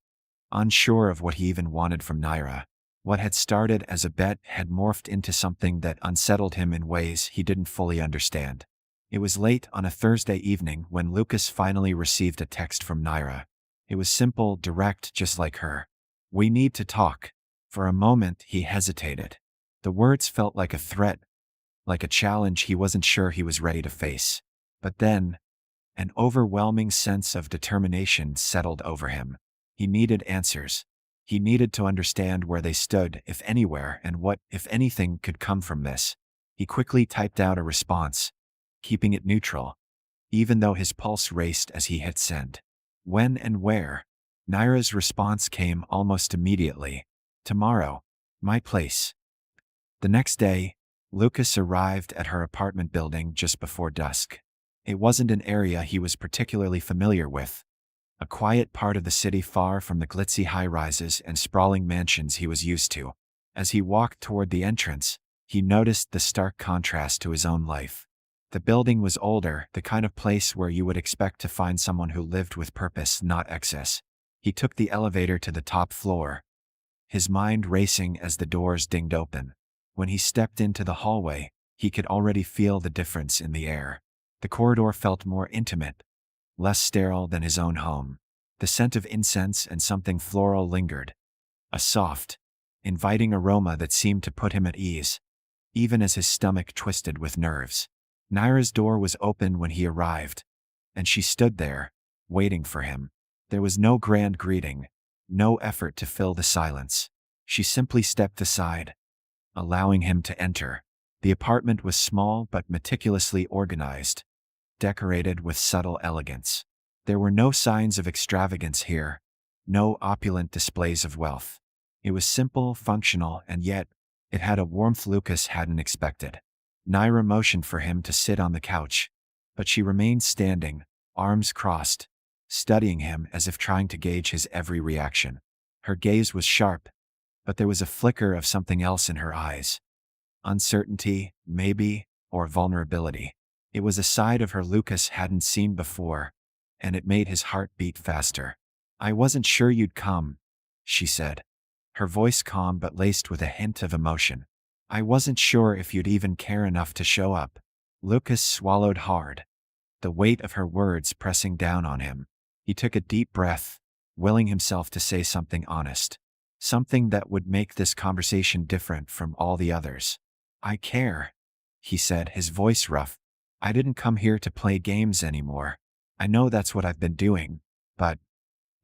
[SPEAKER 1] unsure of what he even wanted from Naira. What had started as a bet had morphed into something that unsettled him in ways he didn't fully understand. It was late on a Thursday evening when Lucas finally received a text from Naira. It was simple, direct, just like her. "We need to talk." For a moment, he hesitated. The words felt like a threat, like a challenge he wasn't sure he was ready to face. But then, an overwhelming sense of determination settled over him. He needed answers. He needed to understand where they stood, if anywhere, and what, if anything, could come from this. He quickly typed out a response, keeping it neutral, even though his pulse raced as he hit send. When and where? Naira's response came almost immediately. "Tomorrow. My place." The next day, Lucas arrived at her apartment building just before dusk. It wasn't an area he was particularly familiar with, a quiet part of the city far from the glitzy high-rises and sprawling mansions he was used to. As he walked toward the entrance, he noticed the stark contrast to his own life. The building was older, the kind of place where you would expect to find someone who lived with purpose, not excess. He took the elevator to the top floor, his mind racing as the doors dinged open. When he stepped into the hallway, he could already feel the difference in the air. The corridor felt more intimate, less sterile than his own home. The scent of incense and something floral lingered, a soft, inviting aroma that seemed to put him at ease, even as his stomach twisted with nerves. Naira's door was open when he arrived, and she stood there, waiting for him. There was no grand greeting, no effort to fill the silence. She simply stepped aside, allowing him to enter. The apartment was small but meticulously organized, decorated with subtle elegance. There were no signs of extravagance here, no opulent displays of wealth. It was simple, functional, and yet, it had a warmth Lucas hadn't expected. Naira motioned for him to sit on the couch, but she remained standing, arms crossed, studying him as if trying to gauge his every reaction. Her gaze was sharp, but there was a flicker of something else in her eyes. Uncertainty, maybe, or vulnerability. It was a side of her Lucas hadn't seen before, and it made his heart beat faster. "I wasn't sure you'd come," she said, her voice calm but laced with a hint of emotion. "I wasn't sure if you'd even care enough to show up." Lucas swallowed hard, the weight of her words pressing down on him. He took a deep breath, willing himself to say something honest, something that would make this conversation different from all the others. "I care," he said, his voice rough. "I didn't come here to play games anymore. I know that's what I've been doing, but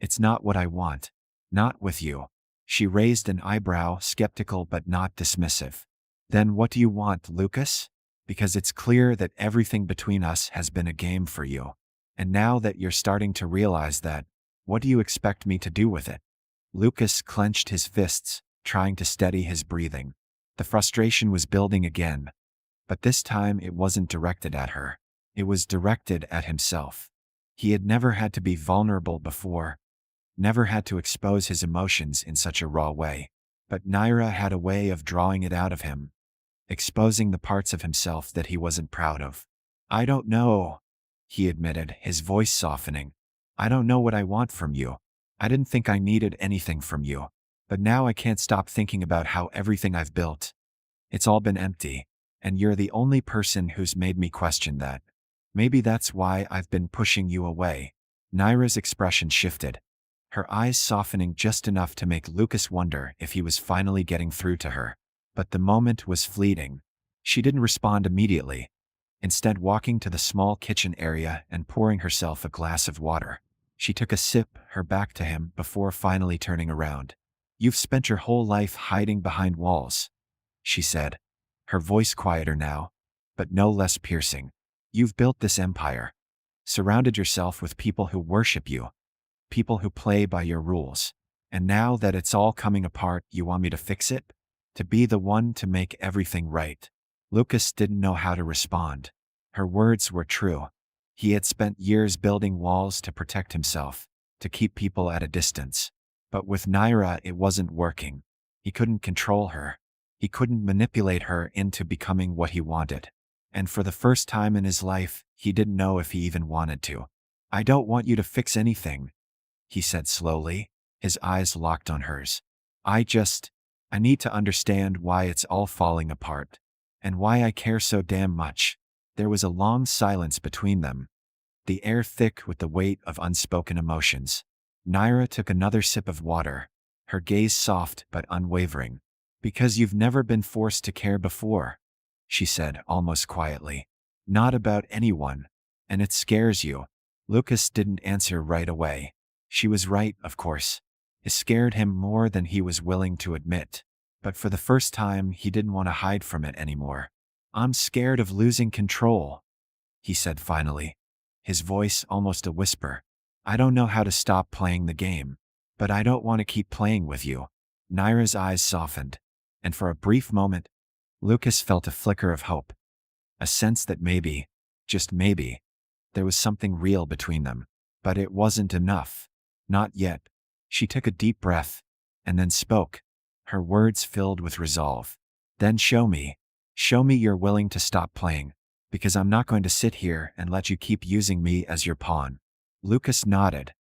[SPEAKER 1] it's not what I want. Not with you." She raised an eyebrow, skeptical but not dismissive. "Then what do you want, Lucas? Because it's clear that everything between us has been a game for you. And now that you're starting to realize that, what do you expect me to do with it?" Lucas clenched his fists, trying to steady his breathing. The frustration was building again, but this time it wasn't directed at her. It was directed at himself. He had never had to be vulnerable before, never had to expose his emotions in such a raw way. But Naira had a way of drawing it out of him, exposing the parts of himself that he wasn't proud of. "I don't know," he admitted, his voice softening. "I don't know what I want from you. I didn't think I needed anything from you. But now I can't stop thinking about how everything I've built, it's all been empty. And you're the only person who's made me question that. Maybe that's why I've been pushing you away." Naira's expression shifted, her eyes softening just enough to make Lucas wonder if he was finally getting through to her. But the moment was fleeting. She didn't respond immediately, instead walking to the small kitchen area and pouring herself a glass of water. She took a sip, her back to him, before finally turning around. "You've spent your whole life hiding behind walls," she said, her voice quieter now, but no less piercing. "You've built this empire, surrounded yourself with people who worship you, people who play by your rules. And now that it's all coming apart, you want me to fix it? To be the one to make everything right?" Lucas didn't know how to respond. Her words were true. He had spent years building walls to protect himself, to keep people at a distance. But with Naira it wasn't working. He couldn't control her. He couldn't manipulate her into becoming what he wanted. And for the first time in his life, he didn't know if he even wanted to. "I don't want you to fix anything," he said slowly, his eyes locked on hers. I need to understand why it's all falling apart. And why I care so damn much." There was a long silence between them, the air thick with the weight of unspoken emotions. Naira took another sip of water, her gaze soft but unwavering. "Because you've never been forced to care before," she said almost quietly. "Not about anyone. And it scares you." Lucas didn't answer right away. She was right, of course. It scared him more than he was willing to admit. But for the first time, he didn't want to hide from it anymore. "I'm scared of losing control," he said finally, his voice almost a whisper. "I don't know how to stop playing the game, but I don't want to keep playing with you." Naira's eyes softened, and for a brief moment, Lucas felt a flicker of hope, a sense that maybe, just maybe, there was something real between them. But it wasn't enough. Not yet. She took a deep breath, and then spoke, her words filled with resolve. "Then show me. Show me you're willing to stop playing, because I'm not going to sit here and let you keep using me as your pawn." Lucas nodded,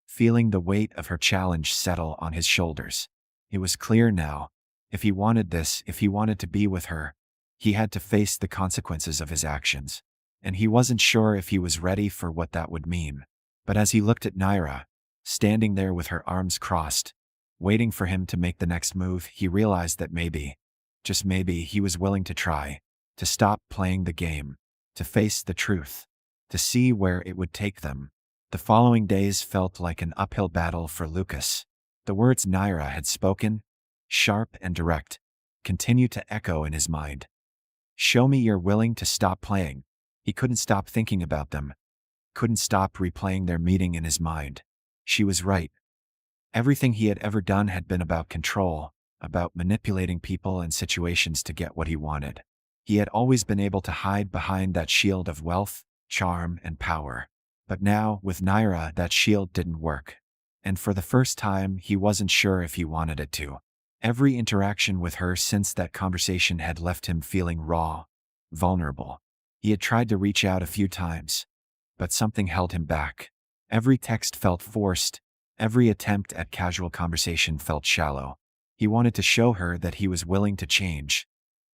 [SPEAKER 1] feeling the weight of her challenge settle on his shoulders. It was clear now. If he wanted this, if he wanted to be with her, he had to face the consequences of his actions. And he wasn't sure if he was ready for what that would mean. But as he looked at Naira, standing there with her arms crossed, waiting for him to make the next move, he realized that maybe, just maybe, he was willing to try, to stop playing the game, to face the truth, to see where it would take them. The following days felt like an uphill battle for Lucas. The words Naira had spoken, sharp and direct, continued to echo in his mind. "Show me you're willing to stop playing." He couldn't stop thinking about them, couldn't stop replaying their meeting in his mind. She was right. Everything he had ever done had been about control, about manipulating people and situations to get what he wanted. He had always been able to hide behind that shield of wealth, charm, and power. But now, with Naira, that shield didn't work. And for the first time, he wasn't sure if he wanted it to. Every interaction with her since that conversation had left him feeling raw, vulnerable. He had tried to reach out a few times, but something held him back. Every text felt forced, every attempt at casual conversation felt shallow. He wanted to show her that he was willing to change,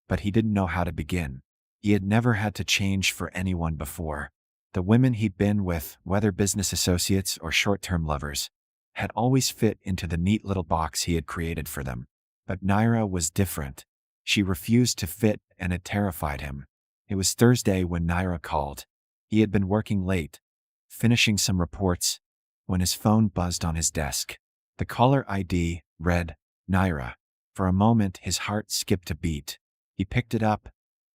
[SPEAKER 1] but he didn't know how to begin. He had never had to change for anyone before. The women he'd been with, whether business associates or short-term lovers, had always fit into the neat little box he had created for them. But Naira was different. She refused to fit, and it terrified him. It was Thursday when Naira called. He had been working late, finishing some reports, when his phone buzzed on his desk. The caller ID read, "Naira." For a moment, his heart skipped a beat. He picked it up,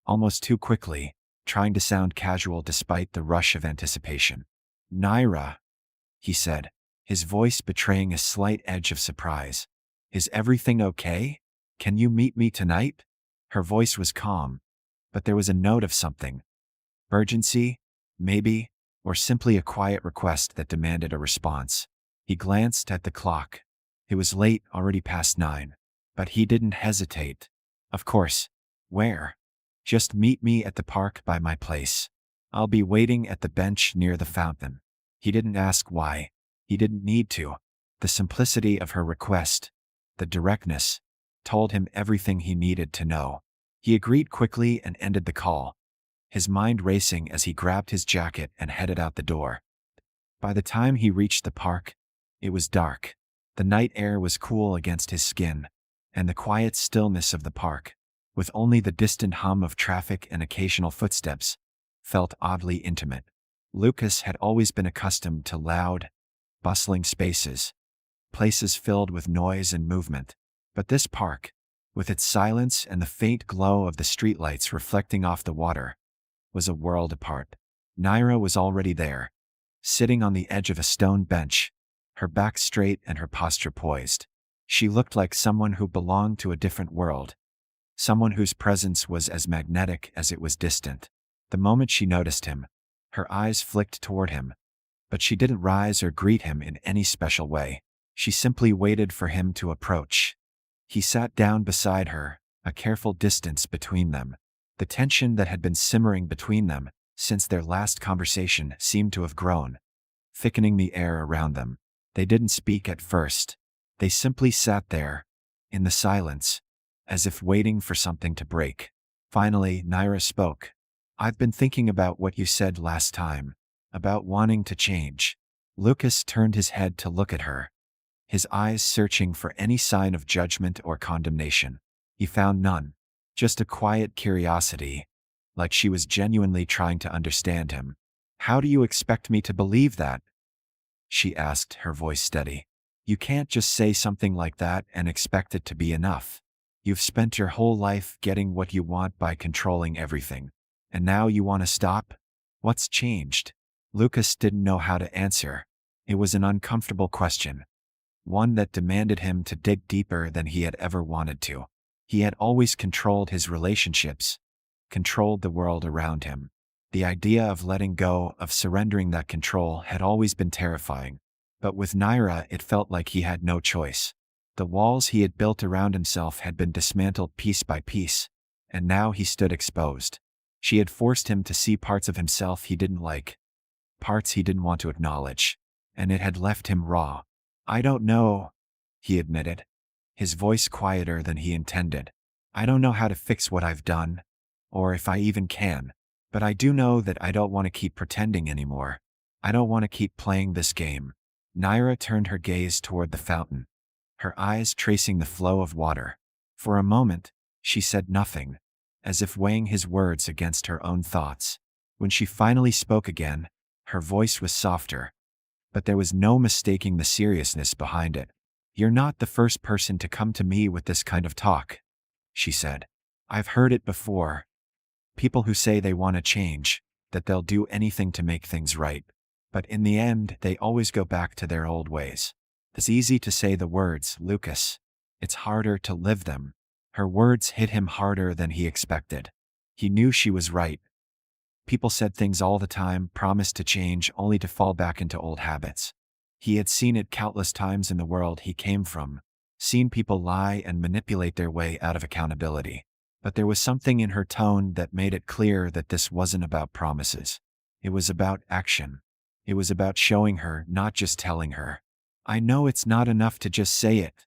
[SPEAKER 1] almost too quickly, trying to sound casual despite the rush of anticipation. "Naira," he said, his voice betraying a slight edge of surprise. "Is everything okay? Can you meet me tonight?" Her voice was calm, but there was a note of something. Urgency, maybe, or simply a quiet request that demanded a response. He glanced at the clock. It was late, already past 9. But he didn't hesitate. "Of course. Where?" "Just meet me at the park by my place. I'll be waiting at the bench near the fountain." He didn't ask why. He didn't need to. The simplicity of her request, the directness, told him everything he needed to know. He agreed quickly and ended the call, his mind racing as he grabbed his jacket and headed out the door. By the time he reached the park, it was dark. The night air was cool against his skin, and the quiet stillness of the park, with only the distant hum of traffic and occasional footsteps, felt oddly intimate. Lucas had always been accustomed to loud, bustling spaces, places filled with noise and movement. But this park, with its silence and the faint glow of the streetlights reflecting off the water, was a world apart. Naira was already there, sitting on the edge of a stone bench, her back straight and her posture poised. She looked like someone who belonged to a different world, someone whose presence was as magnetic as it was distant. The moment she noticed him, her eyes flicked toward him, but she didn't rise or greet him in any special way. She simply waited for him to approach. He sat down beside her, a careful distance between them. The tension that had been simmering between them since their last conversation seemed to have grown, thickening the air around them. They didn't speak at first. They simply sat there, in the silence, as if waiting for something to break. Finally, Naira spoke. "I've been thinking about what you said last time, about wanting to change." Lucas turned his head to look at her, his eyes searching for any sign of judgment or condemnation. He found none, just a quiet curiosity, like she was genuinely trying to understand him. "How do you expect me to believe that?" she asked, her voice steady. "You can't just say something like that and expect it to be enough. You've spent your whole life getting what you want by controlling everything. And now you want to stop? What's changed?" Lucas didn't know how to answer. It was an uncomfortable question, one that demanded him to dig deeper than he had ever wanted to. He had always controlled his relationships, controlled the world around him. The idea of letting go, of surrendering that control, had always been terrifying. But with Naira, it felt like he had no choice. The walls he had built around himself had been dismantled piece by piece, and now he stood exposed. She had forced him to see parts of himself he didn't like, parts he didn't want to acknowledge, and it had left him raw. "I don't know," he admitted, his voice quieter than he intended. "I don't know how to fix what I've done, or if I even can. But I do know that I don't want to keep pretending anymore. I don't want to keep playing this game." Naira turned her gaze toward the fountain, her eyes tracing the flow of water. For a moment, she said nothing, as if weighing his words against her own thoughts. When she finally spoke again, her voice was softer, but there was no mistaking the seriousness behind it. "You're not the first person to come to me with this kind of talk," she said. "I've heard it before. People who say they want to change, that they'll do anything to make things right. But in the end, they always go back to their old ways. It's easy to say the words, Lucas. It's harder to live them." Her words hit him harder than he expected. He knew she was right. People said things all the time, promised to change, only to fall back into old habits. He had seen it countless times in the world he came from, seen people lie and manipulate their way out of accountability. But there was something in her tone that made it clear that this wasn't about promises. It was about action. It was about showing her, not just telling her. "I know it's not enough to just say it,"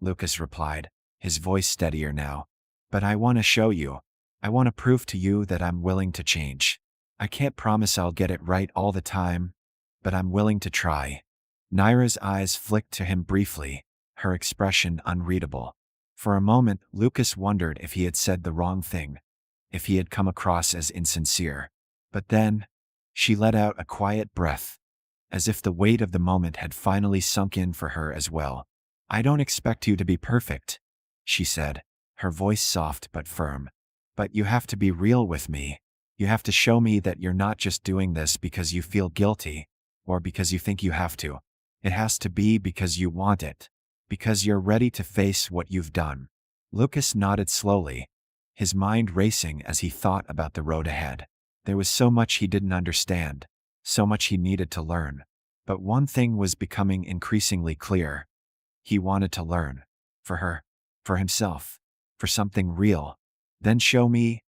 [SPEAKER 1] Lucas replied, his voice steadier now. "But I want to show you. I want to prove to you that I'm willing to change. I can't promise I'll get it right all the time, but I'm willing to try." Naira's eyes flicked to him briefly, her expression unreadable. For a moment, Lucas wondered if he had said the wrong thing, if he had come across as insincere. But then, she let out a quiet breath, as if the weight of the moment had finally sunk in for her as well. "I don't expect you to be perfect," she said, her voice soft but firm. "But you have to be real with me. You have to show me that you're not just doing this because you feel guilty, or because you think you have to. It has to be because you want it, because you're ready to face what you've done." Lucas nodded slowly, his mind racing as he thought about the road ahead. There was so much he didn't understand, so much he needed to learn. But one thing was becoming increasingly clear. He wanted to learn. For her. For himself. For something real. "Then show me,"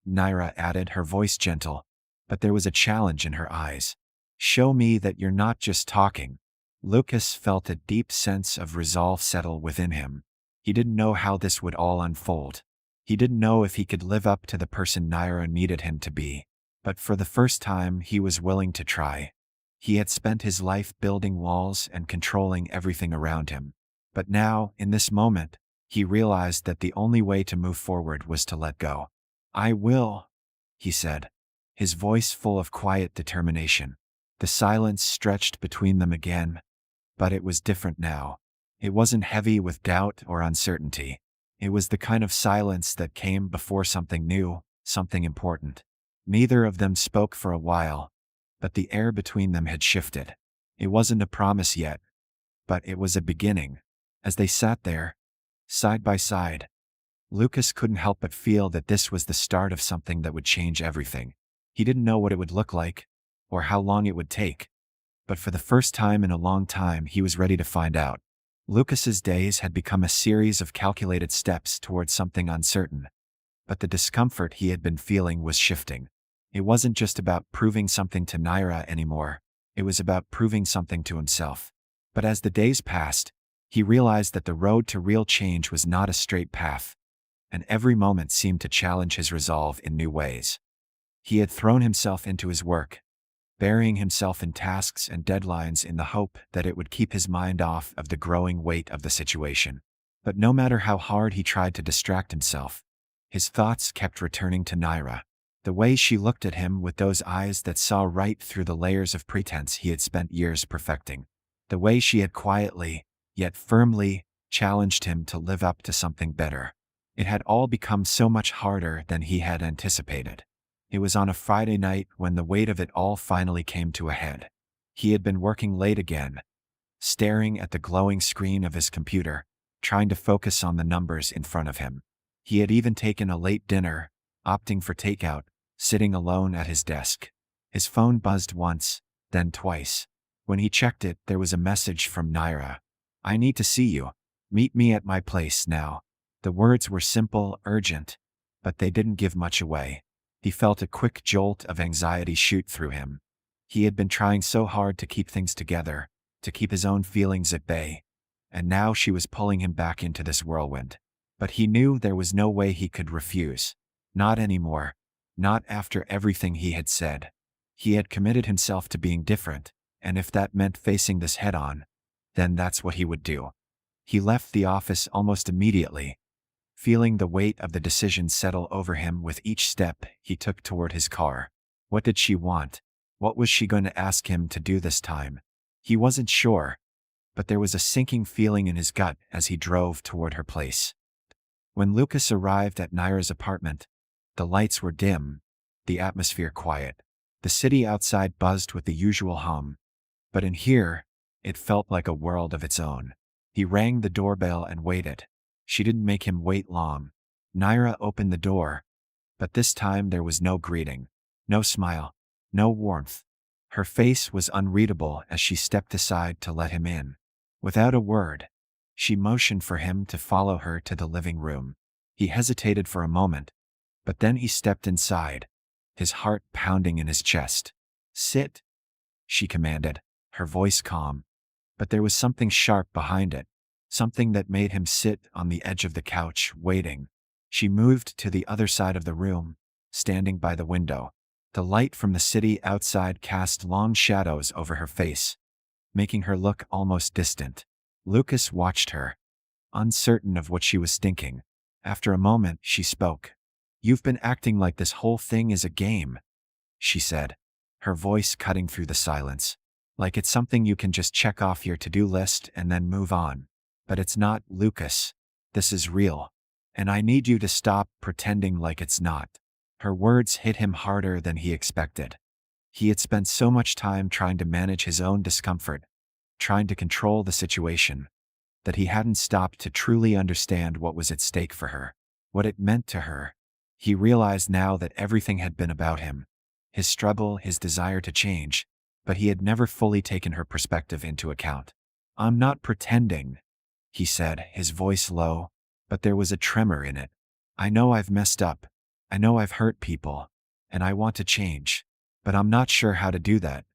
[SPEAKER 1] Naira added, her voice gentle, but there was a challenge in her eyes. "Show me that you're not just talking." Lucas felt a deep sense of resolve settle within him. He didn't know how this would all unfold. He didn't know if he could live up to the person Naira needed him to be. But for the first time, he was willing to try. He had spent his life building walls and controlling everything around him. But now, in this moment, he realized that the only way to move forward was to let go. "I will," he said, his voice full of quiet determination. The silence stretched between them again, but it was different now. It wasn't heavy with doubt or uncertainty. It was the kind of silence that came before something new, something important. Neither of them spoke for a while, but the air between them had shifted. It wasn't a promise yet, but it was a beginning. As they sat there, side by side, Lucas couldn't help but feel that this was the start of something that would change everything. He didn't know what it would look like, or how long it would take. But for the first time in a long time, he was ready to find out. Lucas's days had become a series of calculated steps towards something uncertain. but the discomfort he had been feeling was shifting. It wasn't just about proving something to Naira anymore, it was about proving something to himself. But as the days passed, he realized that the road to real change was not a straight path, and every moment seemed to challenge his resolve in new ways. He had thrown himself into his work, burying himself in tasks and deadlines in the hope that it would keep his mind off of the growing weight of the situation. But no matter how hard he tried to distract himself, his thoughts kept returning to Naira. The way she looked at him with those eyes that saw right through the layers of pretense he had spent years perfecting. The way she had quietly, yet firmly, challenged him to live up to something better. It had all become so much harder than he had anticipated. It was on a Friday night when the weight of it all finally came to a head. He had been working late again, staring at the glowing screen of his computer, trying to focus on the numbers in front of him. He had even taken a late dinner, opting for takeout, sitting alone at his desk. His phone buzzed once, then twice. When he checked it, there was a message from Naira. "I need to see you. Meet me at my place now." The words were simple, urgent, but they didn't give much away. He felt a quick jolt of anxiety shoot through him. He had been trying so hard to keep things together, to keep his own feelings at bay, and now she was pulling him back into this whirlwind. But he knew there was no way he could refuse. Not anymore. Not after everything he had said. He had committed himself to being different, and if that meant facing this head-on, then that's what he would do. He left the office almost immediately, feeling the weight of the decision settle over him with each step he took toward his car. What did she want? What was she going to ask him to do this time? He wasn't sure, but there was a sinking feeling in his gut as he drove toward her place. When Lucas arrived at Naira's apartment, the lights were dim, the atmosphere quiet. The city outside buzzed with the usual hum, but in here, it felt like a world of its own. He rang the doorbell and waited. She didn't make him wait long. Naira opened the door, but this time there was no greeting, no smile, no warmth. Her face was unreadable as she stepped aside to let him in. Without a word, she motioned for him to follow her to the living room. He hesitated for a moment, but then he stepped inside, his heart pounding in his chest. "Sit," she commanded, her voice calm. But there was something sharp behind it, something that made him sit on the edge of the couch, waiting. She moved to the other side of the room, standing by the window. The light from the city outside cast long shadows over her face, making her look almost distant. Lucas watched her, uncertain of what she was thinking. After a moment, she spoke. "You've been acting like this whole thing is a game," she said, her voice cutting through the silence. "Like it's something you can just check off your to-do list and then move on. But it's not, Lucas. This is real. And I need you to stop pretending like it's not." Her words hit him harder than he expected. He had spent so much time trying to manage his own discomfort, trying to control the situation, that he hadn't stopped to truly understand what was at stake for her, what it meant to her. He realized now that everything had been about him, his struggle, his desire to change, but he had never fully taken her perspective into account. "I'm not pretending," he said, his voice low, but there was a tremor in it. "I know I've messed up. I know I've hurt people, and I want to change, but I'm not sure how to do that.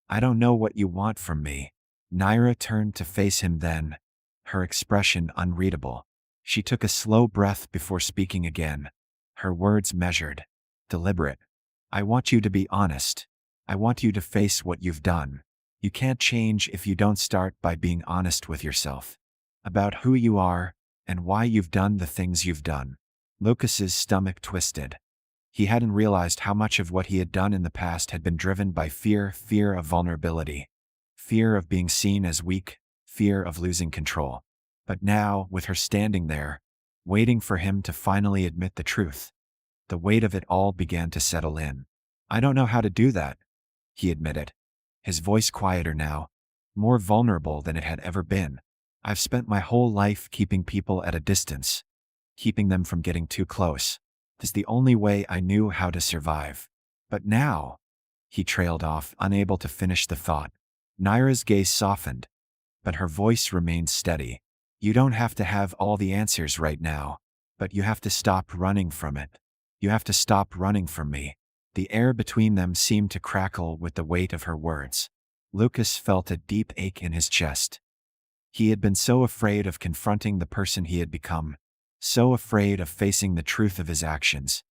[SPEAKER 1] I don't know what you want from me." Naira turned to face him then, her expression unreadable. She took a slow breath before speaking again, her words measured, deliberate. "I want you to be honest. I want you to face what you've done. You can't change if you don't start by being honest with yourself about who you are and why you've done the things you've done." Lucas's stomach twisted. He hadn't realized how much of what he had done in the past had been driven by fear of vulnerability, fear of being seen as weak, fear of losing control. But now, with her standing there, waiting for him to finally admit the truth, the weight of it all began to settle in. "I don't know how to do that," he admitted, his voice quieter now, more vulnerable than it had ever been. "I've spent my whole life keeping people at a distance, keeping them from getting too close. It's the only way I knew how to survive. But now," he trailed off, unable to finish the thought. Naira's gaze softened, but her voice remained steady. "You don't have to have all the answers right now, but you have to stop running from it." You have to stop running from me." The air between them seemed to crackle with the weight of her words. Lucas felt a deep ache in his chest. He had been so afraid of confronting the person he had become, so afraid of facing the truth of his actions,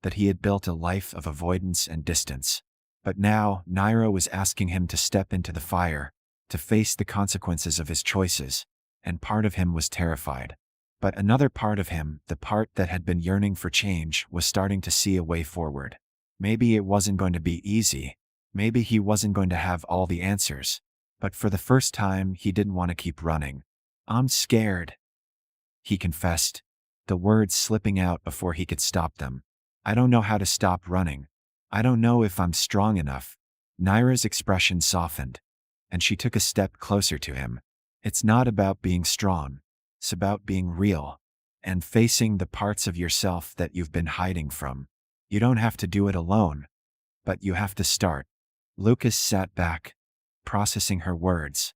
[SPEAKER 1] that he had built a life of avoidance and distance. But now, Naira was asking him to step into the fire, to face the consequences of his choices, and part of him was terrified. But another part of him, the part that had been yearning for change, was starting to see a way forward. Maybe it wasn't going to be easy. Maybe he wasn't going to have all the answers. But for the first time, he didn't want to keep running. "I'm scared," he confessed, the words slipping out before he could stop them. "I don't know how to stop running. I don't know if I'm strong enough." Naira's expression softened, and she took a step closer to him. "It's not about being strong. It's about being real, and facing the parts of yourself that you've been hiding from. You don't have to do it alone, but you have to start." Lucas sat back, processing her words,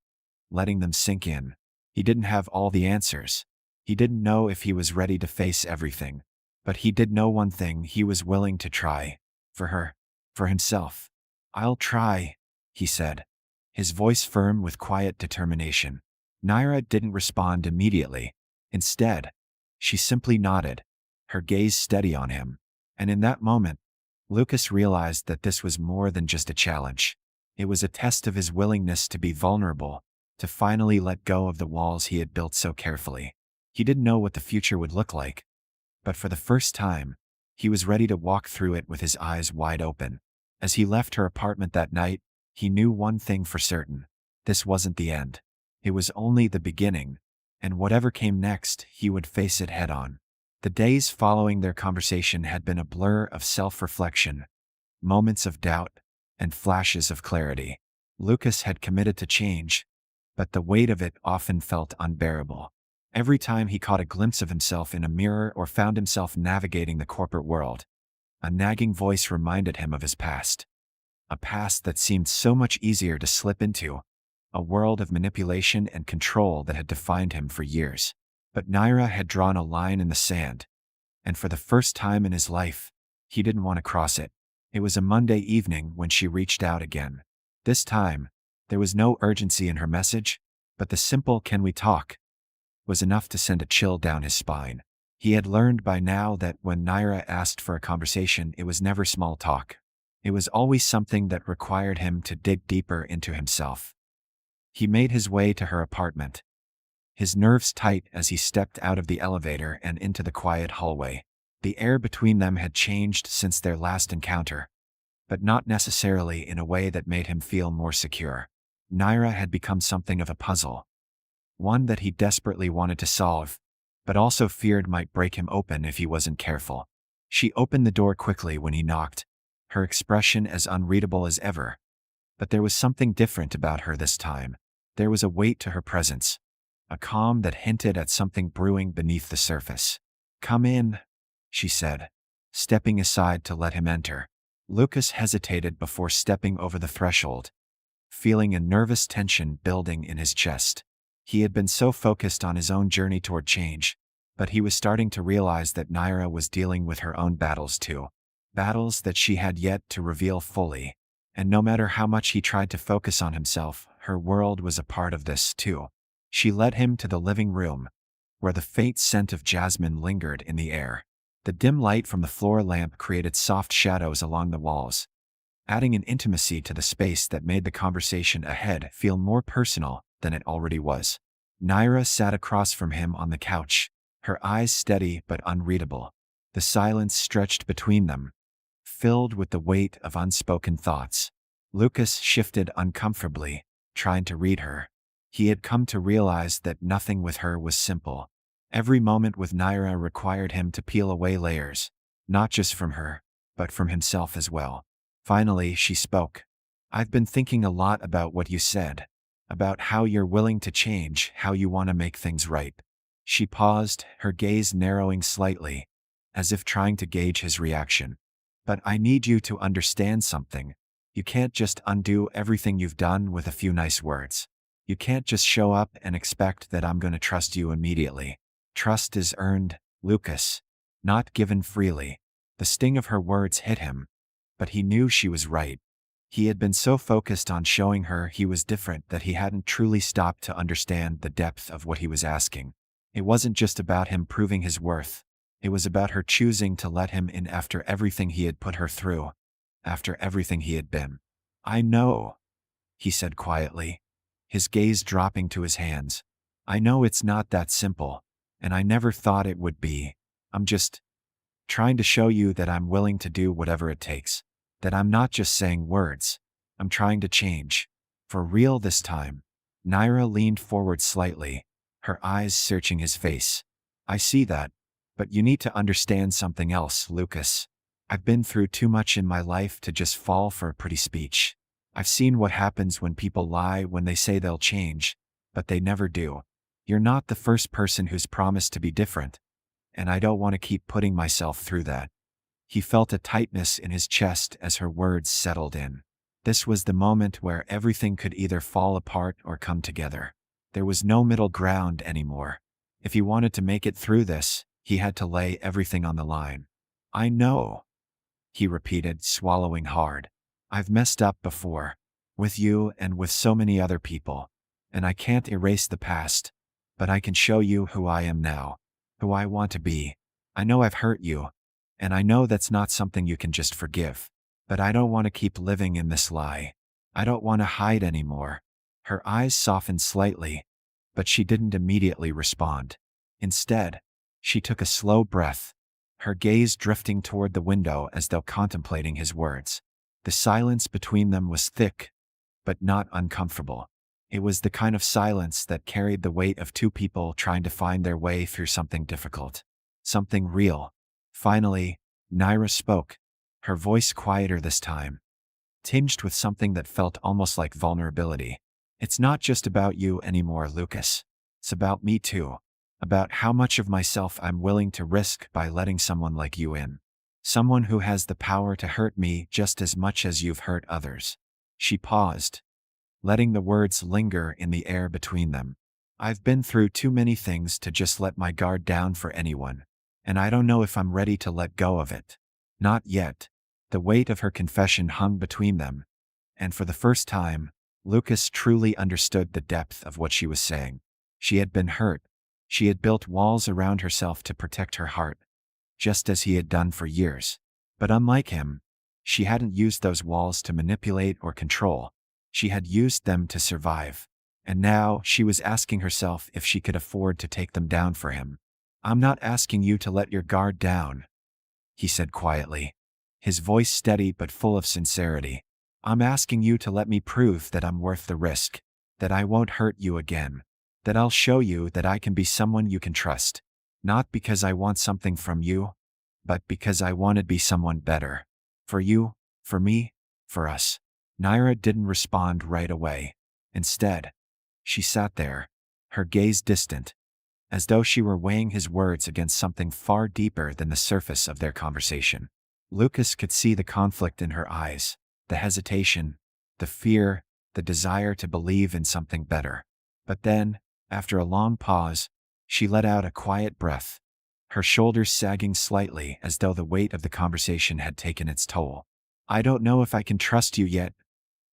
[SPEAKER 1] letting them sink in. He didn't have all the answers. He didn't know if he was ready to face everything. But he did know one thing: he was willing to try. For her. For himself. "I'll try," he said, his voice firm with quiet determination. Naira didn't respond immediately. Instead, she simply nodded, her gaze steady on him. And in that moment, Lucas realized that this was more than just a challenge. It was a test of his willingness to be vulnerable, to finally let go of the walls he had built so carefully. He didn't know what the future would look like, but for the first time, he was ready to walk through it with his eyes wide open. As he left her apartment that night, he knew one thing for certain: this wasn't the end. It was only the beginning, and whatever came next, he would face it head on. The days following their conversation had been a blur of self-reflection, moments of doubt, and flashes of clarity. Lucas had committed to change, but the weight of it often felt unbearable. Every time he caught a glimpse of himself in a mirror or found himself navigating the corporate world, a nagging voice reminded him of his past. A past that seemed so much easier to slip into, a world of manipulation and control that had defined him for years. But Naira had drawn a line in the sand, and for the first time in his life, he didn't want to cross it. It was a Monday evening when she reached out again. This time, there was no urgency in her message, but the simple "can we talk" was enough to send a chill down his spine. He had learned by now that when Naira asked for a conversation, it was never small talk. It was always something that required him to dig deeper into himself. He made his way to her apartment, his nerves tight as he stepped out of the elevator and into the quiet hallway. The air between them had changed since their last encounter, but not necessarily in a way that made him feel more secure. Naira had become something of a puzzle, one that he desperately wanted to solve, but also feared might break him open if he wasn't careful. She opened the door quickly when he knocked, her expression as unreadable as ever. But there was something different about her this time. There was a weight to her presence, a calm that hinted at something brewing beneath the surface. "Come in," she said, stepping aside to let him enter. Lucas hesitated before stepping over the threshold, feeling a nervous tension building in his chest. He had been so focused on his own journey toward change, but he was starting to realize that Naira was dealing with her own battles too. Battles that she had yet to reveal fully. And no matter how much he tried to focus on himself, her world was a part of this too. She led him to the living room, where the faint scent of jasmine lingered in the air. The dim light from the floor lamp created soft shadows along the walls, adding an intimacy to the space that made the conversation ahead feel more personal than it already was. Naira sat across from him on the couch, her eyes steady but unreadable. The silence stretched between them, filled with the weight of unspoken thoughts. Lucas shifted uncomfortably, trying to read her. He had come to realize that nothing with her was simple. Every moment with Naira required him to peel away layers, not just from her, but from himself as well. Finally, she spoke. "I've been thinking a lot about what you said, about how you're willing to change, how you want to make things right." She paused, her gaze narrowing slightly, as if trying to gauge his reaction. "But I need you to understand something. You can't just undo everything you've done with a few nice words. You can't just show up and expect that I'm going to trust you immediately. Trust is earned, Lucas, not given freely." The sting of her words hit him, but he knew she was right. He had been so focused on showing her he was different that he hadn't truly stopped to understand the depth of what he was asking. It wasn't just about him proving his worth. It was about her choosing to let him in after everything he had put her through, after everything he had been. "I know," he said quietly, his gaze dropping to his hands. "I know it's not that simple, and I never thought it would be. I'm just trying to show you that I'm willing to do whatever it takes. That I'm not just saying words. I'm trying to change. For real this time." Naira leaned forward slightly, her eyes searching his face. "I see that. But you need to understand something else, Lucas. I've been through too much in my life to just fall for a pretty speech. I've seen what happens when people lie when they say they'll change, but they never do. You're not the first person who's promised to be different, and I don't want to keep putting myself through that." He felt a tightness in his chest as her words settled in. This was the moment where everything could either fall apart or come together. There was no middle ground anymore. If he wanted to make it through this, he had to lay everything on the line. "I know," he repeated, swallowing hard. "I've messed up before. With you and with so many other people. And I can't erase the past. But I can show you who I am now. Who I want to be. I know I've hurt you. And I know that's not something you can just forgive. But I don't want to keep living in this lie. I don't want to hide anymore." Her eyes softened slightly, but she didn't immediately respond. Instead, she took a slow breath, her gaze drifting toward the window as though contemplating his words. The silence between them was thick, but not uncomfortable. It was the kind of silence that carried the weight of two people trying to find their way through something difficult. Something real. Finally, Naira spoke, her voice quieter this time, tinged with something that felt almost like vulnerability. "It's not just about you anymore, Lucas. It's about me too. About how much of myself I'm willing to risk by letting someone like you in. Someone who has the power to hurt me just as much as you've hurt others." She paused, letting the words linger in the air between them. "I've been through too many things to just let my guard down for anyone. And I don't know if I'm ready to let go of it. Not yet." The weight of her confession hung between them, and for the first time, Lucas truly understood the depth of what she was saying. She had been hurt. She had built walls around herself to protect her heart, just as he had done for years. But unlike him, she hadn't used those walls to manipulate or control. She had used them to survive. And now she was asking herself if she could afford to take them down for him. "I'm not asking you to let your guard down," he said quietly, his voice steady but full of sincerity. "I'm asking you to let me prove that I'm worth the risk, that I won't hurt you again, that I'll show you that I can be someone you can trust. Not because I want something from you, but because I want to be someone better. For you, for me, for us." Naira didn't respond right away. Instead, she sat there, her gaze distant, as though she were weighing his words against something far deeper than the surface of their conversation. Lucas could see the conflict in her eyes, the hesitation, the fear, the desire to believe in something better. But then, after a long pause, she let out a quiet breath, her shoulders sagging slightly as though the weight of the conversation had taken its toll. "I don't know if I can trust you yet,"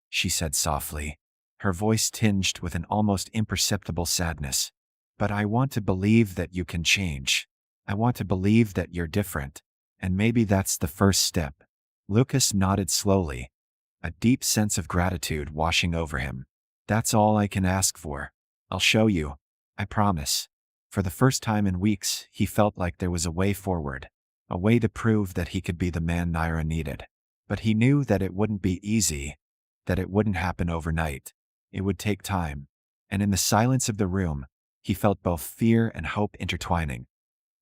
[SPEAKER 1] she said softly, her voice tinged with an almost imperceptible sadness. "But I want to believe that you can change. I want to believe that you're different, and maybe that's the first step." Lucas nodded slowly, a deep sense of gratitude washing over him. "That's all I can ask for. I'll show you. I promise." For the first time in weeks, he felt like there was a way forward, a way to prove that he could be the man Naira needed. But he knew that it wouldn't be easy, that it wouldn't happen overnight. It would take time. And in the silence of the room, he felt both fear and hope intertwining,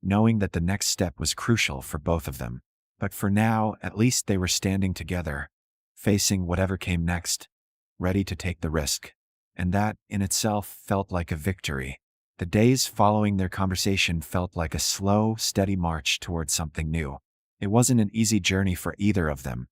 [SPEAKER 1] knowing that the next step was crucial for both of them. But for now, at least they were standing together, facing whatever came next, ready to take the risk. And that, in itself, felt like a victory. The days following their conversation felt like a slow, steady march towards something new. It wasn't an easy journey for either of them,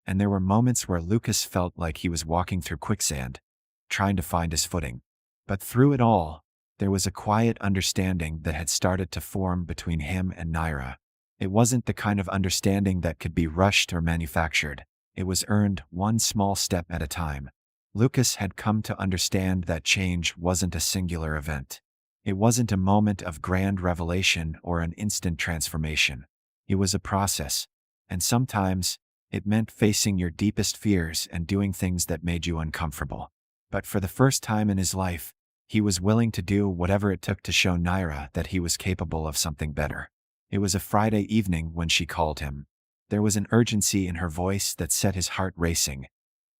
[SPEAKER 1] and there were moments where Lucas felt like he was walking through quicksand, trying to find his footing. But through it all, there was a quiet understanding that had started to form between him and Naira. It wasn't the kind of understanding that could be rushed or manufactured. It was earned one small step at a time. Lucas had come to understand that change wasn't a singular event. It wasn't a moment of grand revelation or an instant transformation. It was a process, and sometimes it meant facing your deepest fears and doing things that made you uncomfortable. But for the first time in his life, he was willing to do whatever it took to show Naira that he was capable of something better. It was a Friday evening when she called him. There was an urgency in her voice that set his heart racing,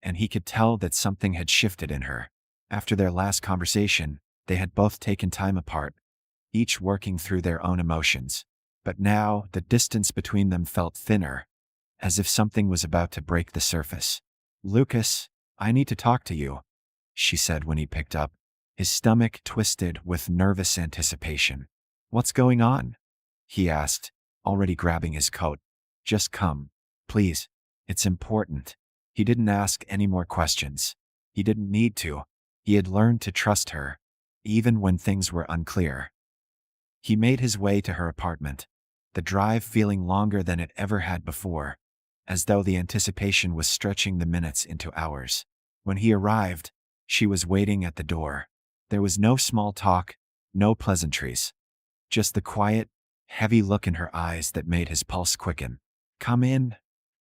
[SPEAKER 1] and he could tell that something had shifted in her. After their last conversation, they had both taken time apart, each working through their own emotions. But now, the distance between them felt thinner, as if something was about to break the surface. "Lucas, I need to talk to you," she said when he picked up, his stomach twisted with nervous anticipation. "What's going on?" he asked, already grabbing his coat. "Just come. Please. It's important." He didn't ask any more questions. He didn't need to. He had learned to trust her, even when things were unclear. He made his way to her apartment, the drive feeling longer than it ever had before, as though the anticipation was stretching the minutes into hours. When he arrived, she was waiting at the door. There was no small talk, no pleasantries. Just the quiet, heavy look in her eyes that made his pulse quicken. "Come in,"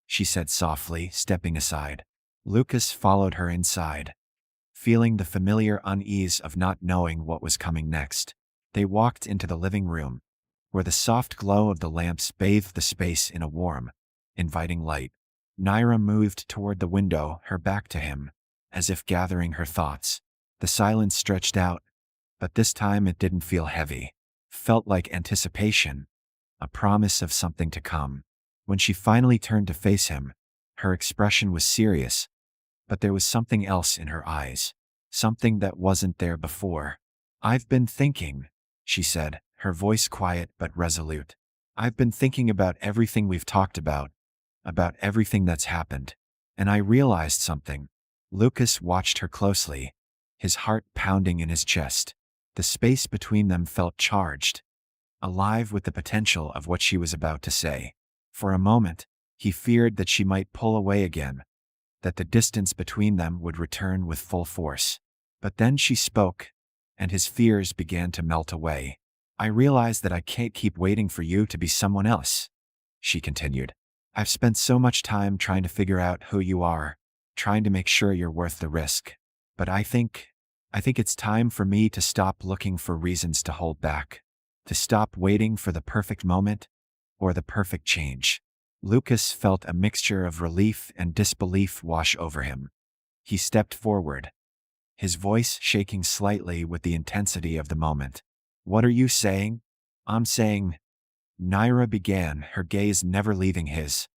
[SPEAKER 1] she said softly, stepping aside. Lucas followed her inside, feeling the familiar unease of not knowing what was coming next. They walked into the living room, where the soft glow of the lamps bathed the space in a warm, inviting light. Naira moved toward the window, her back to him, as if gathering her thoughts. The silence stretched out, but this time it didn't feel heavy. Felt like anticipation, a promise of something to come. When she finally turned to face him, her expression was serious, but there was something else in her eyes, something that wasn't there before. "I've been thinking," she said, her voice quiet but resolute. "I've been thinking about everything we've talked about everything that's happened. And I realized something." Lucas watched her closely, his heart pounding in his chest. The space between them felt charged, alive with the potential of what she was about to say. For a moment, he feared that she might pull away again, that the distance between them would return with full force. But then she spoke, and his fears began to melt away. "I realize that I can't keep waiting for you to be someone else," she continued. "I've spent so much time trying to figure out who you are, trying to make sure you're worth the risk. But I think it's time for me to stop looking for reasons to hold back, to stop waiting for the perfect moment or the perfect change." Lucas felt a mixture of relief and disbelief wash over him. He stepped forward, his voice shaking slightly with the intensity of the moment. "What are you saying?" "I'm saying," Naira began, her gaze never leaving his,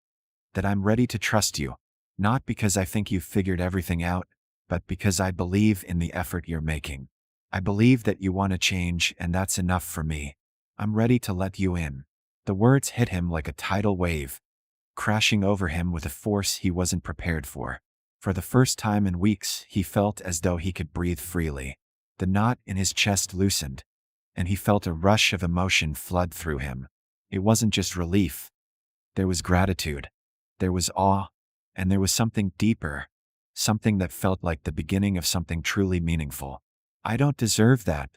[SPEAKER 1] "that I'm ready to trust you, not because I think you've figured everything out, but because I believe in the effort you're making. I believe that you want to change, and that's enough for me. I'm ready to let you in." The words hit him like a tidal wave, crashing over him with a force he wasn't prepared for. For the first time in weeks, he felt as though he could breathe freely. The knot in his chest loosened, and he felt a rush of emotion flood through him. It wasn't just relief. There was gratitude. There was awe. And there was something deeper, something that felt like the beginning of something truly meaningful. "I don't deserve that,"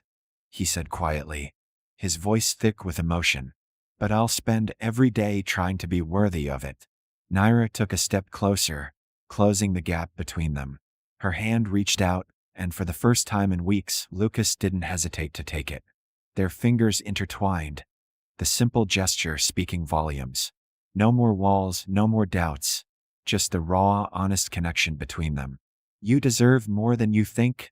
[SPEAKER 1] he said quietly, his voice thick with emotion. "But I'll spend every day trying to be worthy of it." Naira took a step closer, closing the gap between them. Her hand reached out, and for the first time in weeks, Lucas didn't hesitate to take it. Their fingers intertwined, the simple gesture speaking volumes. No more walls, no more doubts, just the raw, honest connection between them. "You deserve more than you think,"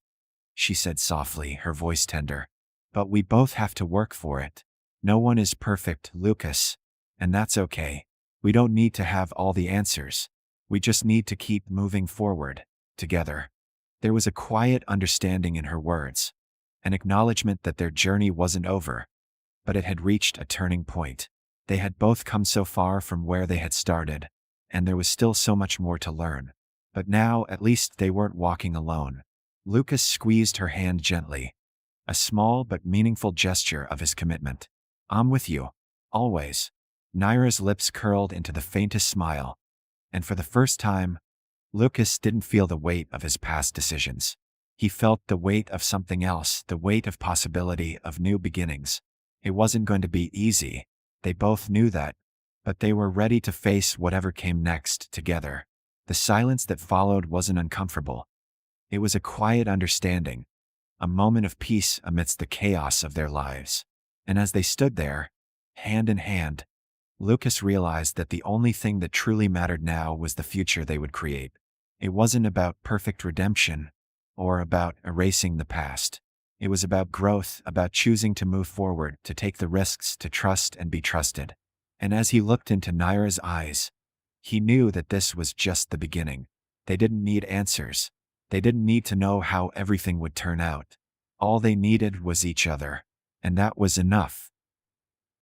[SPEAKER 1] she said softly, her voice tender. "But we both have to work for it. No one is perfect, Lucas, and that's okay. We don't need to have all the answers. We just need to keep moving forward, together." There was a quiet understanding in her words, an acknowledgement that their journey wasn't over, but it had reached a turning point. They had both come so far from where they had started, and there was still so much more to learn. But now, at least, they weren't walking alone. Lucas squeezed her hand gently, a small but meaningful gesture of his commitment. "I'm with you. Always." Naira's lips curled into the faintest smile, and for the first time, Lucas didn't feel the weight of his past decisions. He felt the weight of something else, the weight of possibility, of new beginnings. It wasn't going to be easy. They both knew that, but they were ready to face whatever came next together. The silence that followed wasn't uncomfortable. It was a quiet understanding, a moment of peace amidst the chaos of their lives. And as they stood there, hand in hand, Lucas realized that the only thing that truly mattered now was the future they would create. It wasn't about perfect redemption or about erasing the past. It was about growth, about choosing to move forward, to take the risks, to trust and be trusted. And as he looked into Naira's eyes, he knew that this was just the beginning. They didn't need answers. They didn't need to know how everything would turn out. All they needed was each other. And that was enough.